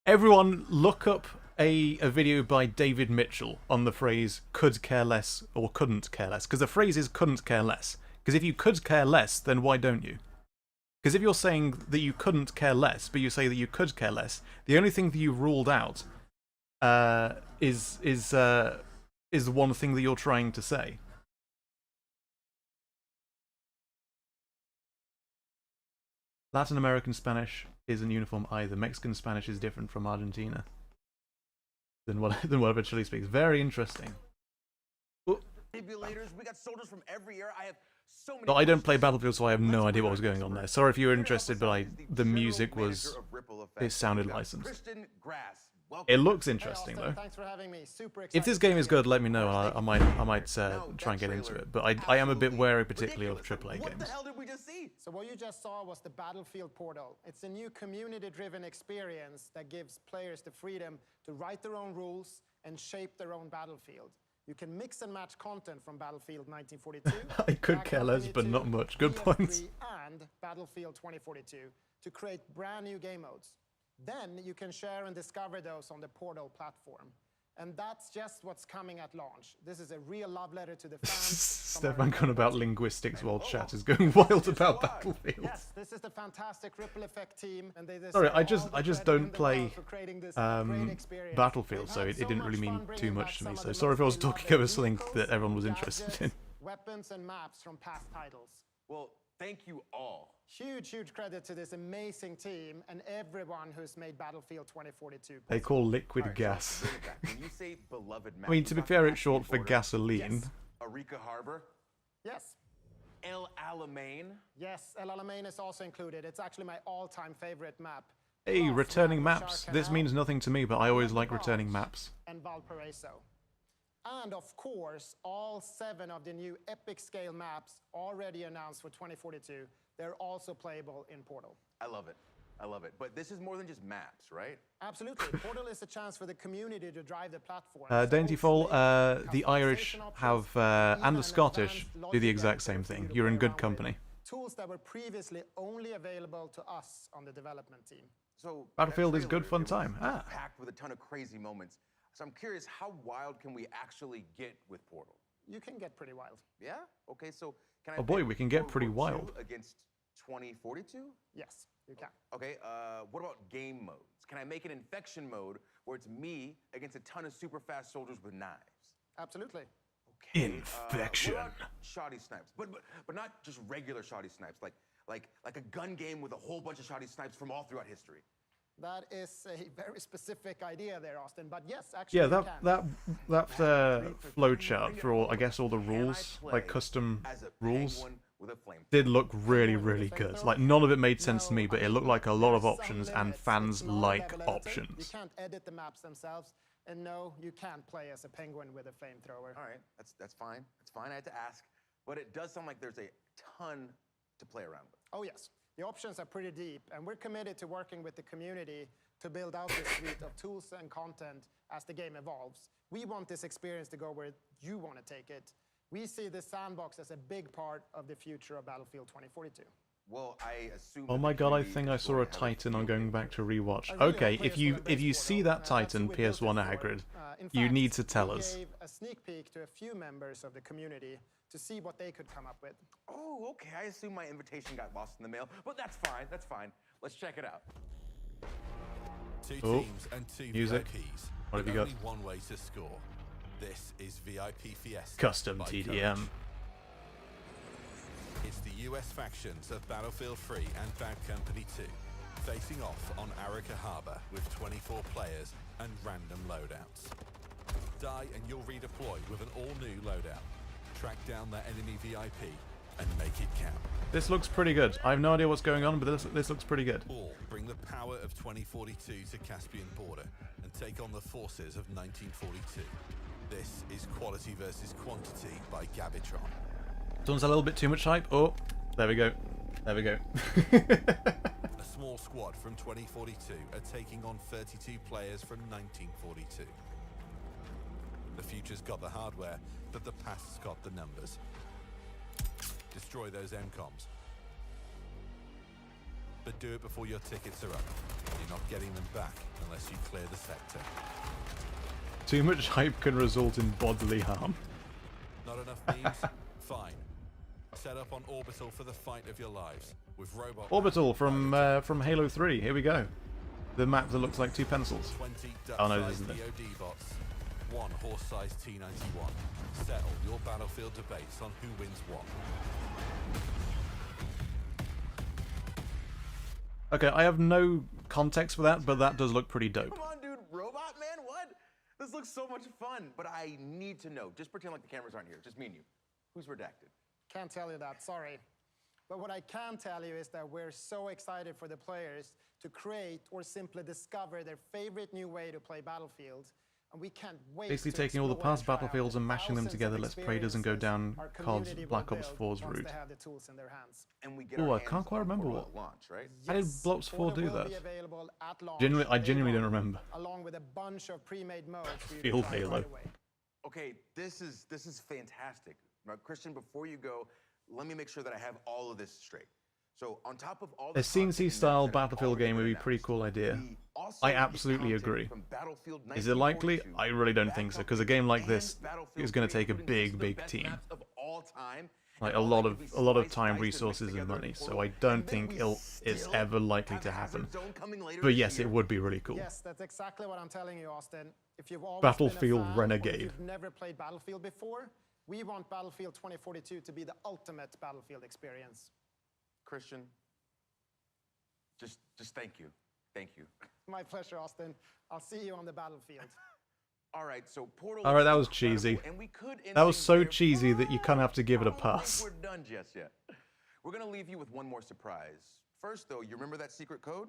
everyone look up a video by David Mitchell on the phrase "could care less" or "couldn't care less," because the phrase is "couldn't care less." Because if you could care less, then why don't you? Because if you're saying that you couldn't care less, but you say that you could care less, the only thing that you ruled out is the one thing that you're trying to say. Latin American Spanish isn't uniform either. Mexican Spanish is different from Argentina than whatever Chile speaks. Very interesting. Manipulators, we got soldiers from every era. I have so many. No, I don't play Battlefield, so I have no idea what was going on there. Sorry if you were interested, but the music was. It sounded licensed. It looks interesting though. Thanks for having me. Super If this game is good, let me know. I might try and get into it. But I am a bit wary, particularly of AAA games. What the hell did we just see? So what you just saw was the Battlefield Portal. It's a new community-driven experience that gives players the freedom to write their own rules and shape their own battlefield. You can mix and match content from Battlefield 1942. I could care less, but not much. Good points. And Battlefield 2042 to create brand new game modes. Then you can share and discover those on the Portal platform. And that's just what's coming at launch. This is a real love letter to the fans. Stefan going about linguistics while chat is going wild about Battlefield. Yes, this is the fantastic Ripple Effect team, and they Sorry, I just don't play Battlefield, so it didn't really mean too much to me. So sorry if I was talking over something that everyone was interested in. Weapons and maps from past titles. Well, thank you all. Huge credit to this amazing team and everyone who's made Battlefield 2042. They call liquid gas. When you say beloved map, I mean, to be fair, it's short for gasoline. Arica Harbor. Yes. El Alamein. Yes, El Alamein is also included. It's actually my all-time favorite map. Hey, returning maps. This means nothing to me, but I always like returning maps. And Valparaiso. And of course, all 7 of the new epic scale maps already announced for 2042. They're also playable in Portal. I love it. I love it. But this is more than just maps, right? Absolutely. Portal is a chance for the community to drive the platform. Daintyfall, the Irish have, and the Scottish do the exact same thing. You're in good company. Tools that were previously only available to us on the development team. So Battlefield is good fun time. Packed with a ton of crazy moments. So I'm curious, how wild can we actually get with Portal? You can get pretty wild. Yeah? Okay, so can I Oh boy, we can get pretty wild. Against 2042? Yes, you can. Okay, what about game modes? Can I make an infection mode where it's me against a ton of super fast soldiers with knives? Absolutely. Okay, Infection. what about shoddy snipes? But not just regular shoddy snipes, like a gun game with a whole bunch of shoddy snipes from all throughout history. That is a very specific idea there, Austin. But yes, actually, Yeah, you can. that flowchart for all, I guess, all the rules, like custom rules, did look really, really good. Like, none of it made sense to me, but it looked like a lot of options, and fans like You options. can't edit the maps themselves, and no, you can't play as a penguin with a flamethrower. All right, that's fine. That's fine. I had to ask, but it does sound like there's a ton to play around with. Oh yes, the options are pretty deep, and we're committed to working with the community to build out this suite of tools and content as the game evolves. We want this experience to go where you want to take it. We see the sandbox as a big part of the future of Battlefield 2042. Well, I assume. Oh my god, I think I saw a Titan on going back to rewatch. Okay, if you see that Titan PS1 Hagrid, you need to tell us. We gave a sneak peek to a few members of the community to see what they could come up with. Oh, okay. I assume my invitation got lost in the mail, but that's fine. That's fine. Let's check it out. Two Oh, teams and two music. VIPs. What have and you got? only one way to score. This is VIP Fiesta. Custom by TDM. Coach. It's the US factions of Battlefield 3 and Bad Company 2, facing off on Arica Harbor with 24 players and random loadouts. Die and you'll redeploy with an all-new loadout. Track down that enemy VIP and make it count. This looks pretty good. I have no idea what's going on, but this looks pretty good. All bring the power of 2042 to Caspian border and take on the forces of 1942. This is quality versus quantity by Gabitron. Someone's a little bit too much hype. Oh, there we go. There we go. A small squad from 2042 are taking on 32 players from 1942. The future's got the hardware, but the past's got the numbers. Destroy those MCOMs. But do it before your tickets are up. You're not getting them back unless you clear the sector. Too much hype can result in bodily harm. Not enough memes? Fine. Set up on Orbital for the fight of your lives. With robot Orbital from Halo 3. Here we go. The map that looks like two pencils. 20 Oh no, this duck-sized isn't it. DoD bots. One horse-sized T-91. Settle your battlefield debates on who wins what. Okay, I have no context for that, but that does look pretty dope. Come on, dude. Robot man, what? This looks so much fun, but I need to know. Just pretend like the cameras aren't here. Just me and you. Who's redacted? Can't tell you that, sorry. But what I can tell you is that we're so excited for the players to create or simply discover their favorite new way to play Battlefield. And we can't wait Basically to taking all the explore and past try out battlefields and mashing them thousands together of lets players and go down our COD's community Black will Ops build 4's once route. they have the tools in their hands. And we get Oh, our I can't hands quite on remember Portal what. at launch, right? How did Yes, Blocks 4 Portal do will that? be available at launch I day genuinely don't one, remember. Along with a bunch of pre-made modes for you Field to try Halo. right away. Okay, this is fantastic. Now, Christian, before you go, let me make sure that I have all of this straight. So on top of all A the CNC style Battlefield game would be a pretty cool idea. I absolutely agree. Is it likely? I really don't think so, because a game like this is going to take a big team. Like a lot of time, resources, and money. So I don't think it's ever likely to happen. But yes, it would be really cool. Yes, that's exactly what I'm telling you, Austin. If you've always Battlefield been a fan, or Renegade. if you've never played Battlefield before, we want Battlefield 2042 to be the ultimate Battlefield experience. Christian, just thank you. Thank you. My pleasure, Austin. I'll see you on the battlefield. All right, so Portal. Alright, that was cheesy. And we could end That was things so there, cheesy but that you kind of have to give it a I don't pass. think we're done just yet. We're gonna leave you with one more surprise. First, though, you remember that secret code?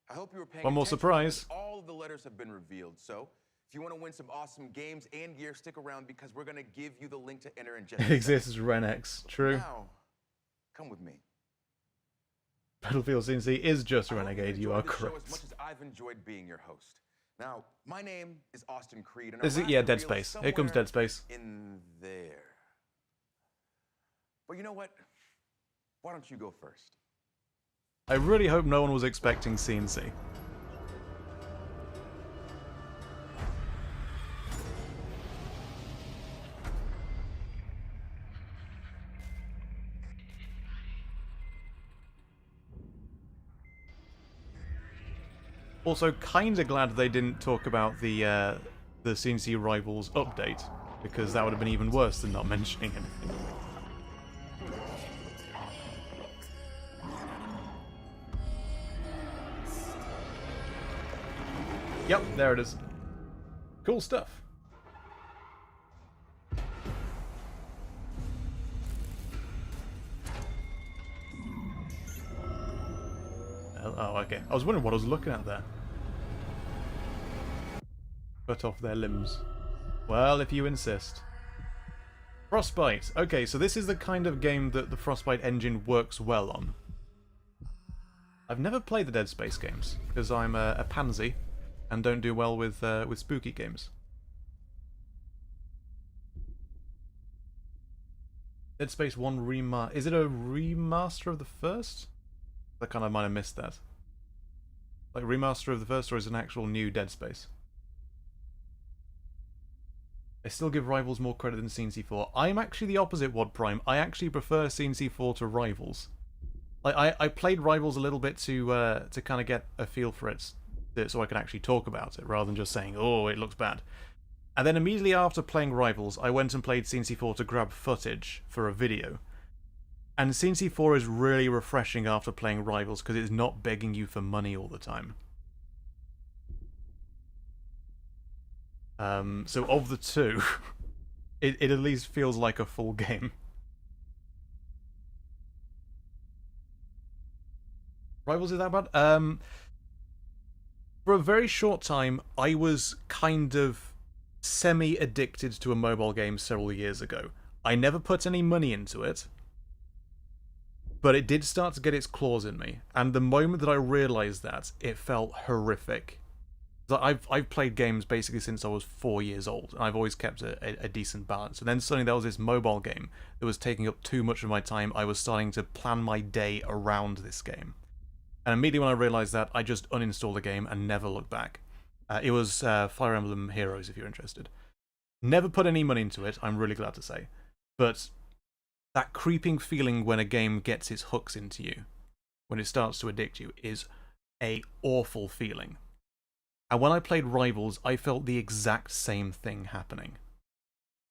I hope you were paying One more attention surprise. because all of the letters have been revealed. So, if you want to win some awesome games and gear, stick around because we're gonna give you the link to enter in just. It exists, Renex. True. Now, come with me. Battlefield CNC is just I hope Renegade. you You are enjoyed the show correct. as much as I've enjoyed being your host. Now, my name is Austin Creed, and Is our it? Yeah, last Dead reel is Space. Here comes somewhere Dead Space. In there. But you know what? Why don't you go first? I really hope no one was expecting CNC. Also, kind of glad they didn't talk about the CNC Rivals update, because that would have been even worse than not mentioning anything. Yep, there it is. Cool stuff. Oh, okay. I was wondering what I was looking at there. Cut off their limbs. Well, if you insist. Frostbite. Okay, so this is the kind of game that the Frostbite engine works well on. I've never played the Dead Space games, because I'm a pansy and don't do well with spooky games. Dead Space 1 remaster. Is it a remaster of the first? I kind of might have missed that. Like remaster of the first, or is it an actual new Dead Space? I still give Rivals more credit than CNC4. I'm actually the opposite, Wad Prime. I actually prefer CNC4 to Rivals. Like I played Rivals a little bit to kind of get a feel for it, so I can actually talk about it rather than just saying, "Oh, it looks bad." And then immediately after playing Rivals, I went and played CNC4 to grab footage for a video. And CNC4 is really refreshing after playing Rivals because it's not begging you for money all the time. So of the two, it at least feels like a full game. Rivals is that bad? For a very short time, I was kind of semi-addicted to a mobile game several years ago. I never put any money into it, but it did start to get its claws in me. And the moment that I realised that, it felt horrific. I've played games basically since I was 4 years old, and I've always kept a decent balance. And then suddenly there was this mobile game that was taking up too much of my time. I was starting to plan my day around this game. And immediately when I realised that, I just uninstalled the game and never looked back. It was Fire Emblem Heroes, if you're interested. Never put any money into it, I'm really glad to say. But that creeping feeling when a game gets its hooks into you, when it starts to addict you, is a awful feeling. And when I played Rivals, I felt the exact same thing happening.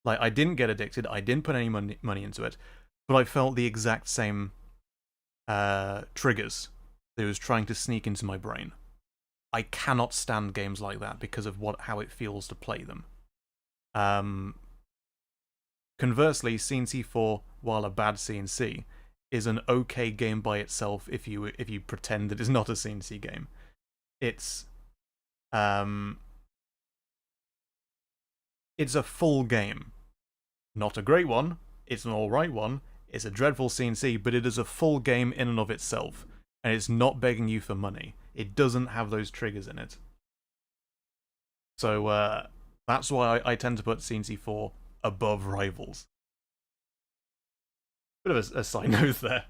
Like, I didn't get addicted, I didn't put any money into it, but I felt the exact same triggers that was trying to sneak into my brain. I cannot stand games like that because of how it feels to play them. Conversely, CNC4, while a bad CNC, is an okay game by itself if you pretend that it's not a CNC game. It's a full game. Not a great one, it's an alright one, it's a dreadful CNC, but it is a full game in and of itself. And it's not begging you for money. It doesn't have those triggers in it. So that's why I tend to put CNC4 above Rivals. Bit of a side note there.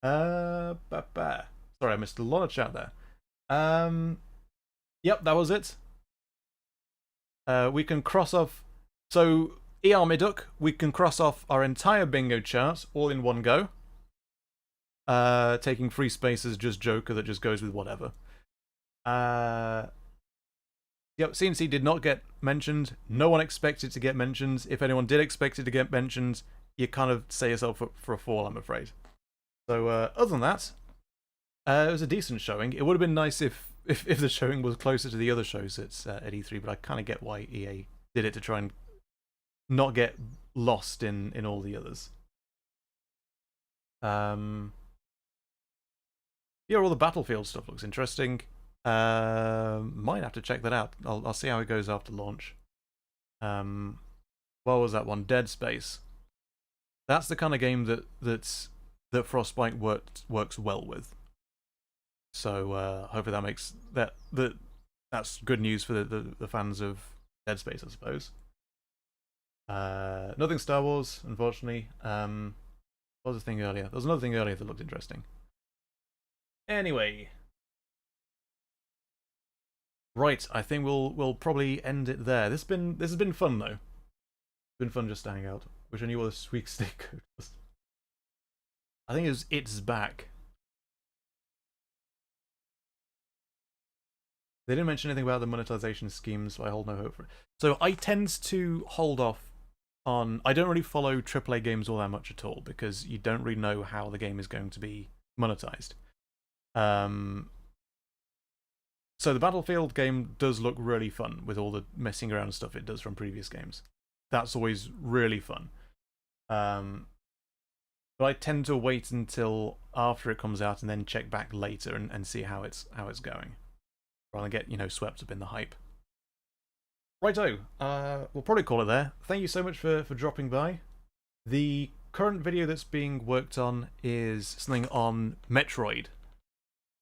Sorry, I missed a lot of chat there. Yep, that was it. We can cross off... So, ER Miduk, we can cross off our entire bingo chart all in one go. Taking free space is just Joker that just goes with whatever. Yep, CNC did not get mentioned. No one expected to get mentioned. If anyone did expect it to get mentioned, you kind of set yourself up for a fall, I'm afraid. So, other than that, it was a decent showing. It would have been nice if the showing was closer to the other shows at E3, but I kind of get why EA did it to try and not get lost in all the others. Yeah, all the Battlefield stuff looks interesting. Might have to check that out. I'll see how it goes after launch. What was that one? Dead Space. That's the kind of game that Frostbite works well with. So hopefully that makes that's good news for the fans of Dead Space, I suppose. Nothing Star Wars, unfortunately. What was the thing earlier? There was another thing earlier that looked interesting. Anyway, right. I think we'll probably end it there. This has been fun though. It's been fun just to hang out. Wish I knew what the sweepstake code was. I think it's back. They didn't mention anything about the monetization schemes, so I hold no hope for it. So I tend to hold off on... I don't really follow AAA games all that much at all, because you don't really know how the game is going to be monetized. So the Battlefield game does look really fun, with all the messing around stuff it does from previous games. That's always really fun. But I tend to wait until after it comes out and then check back later and see how it's going, rather than get, you know, swept up in the hype. Righto, we'll probably call it there. Thank you so much for dropping by. The current video that's being worked on is something on Metroid,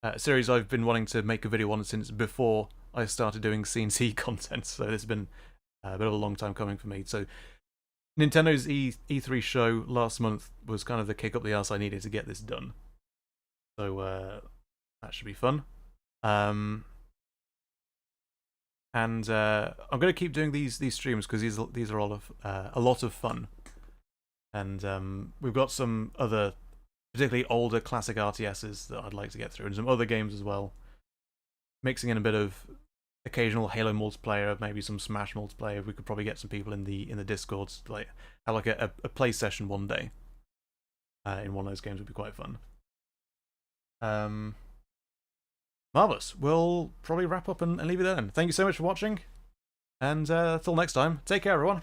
a series I've been wanting to make a video on since before I started doing CNC content, so this has been a bit of a long time coming for me. So Nintendo's E3 show last month was kind of the kick up the arse I needed to get this done. So that should be fun. And I'm going to keep doing these streams because these are all of a lot of fun. And we've got some other particularly older classic RTSs that I'd like to get through, and some other games as well. Mixing in a bit of occasional Halo multiplayer, maybe some Smash multiplayer. We could probably get some people in the Discord to like have like a play session one day. In one of those games would be quite fun. Marvelous. We'll probably wrap up and leave it there then. Thank you so much for watching, and until next time, take care, everyone.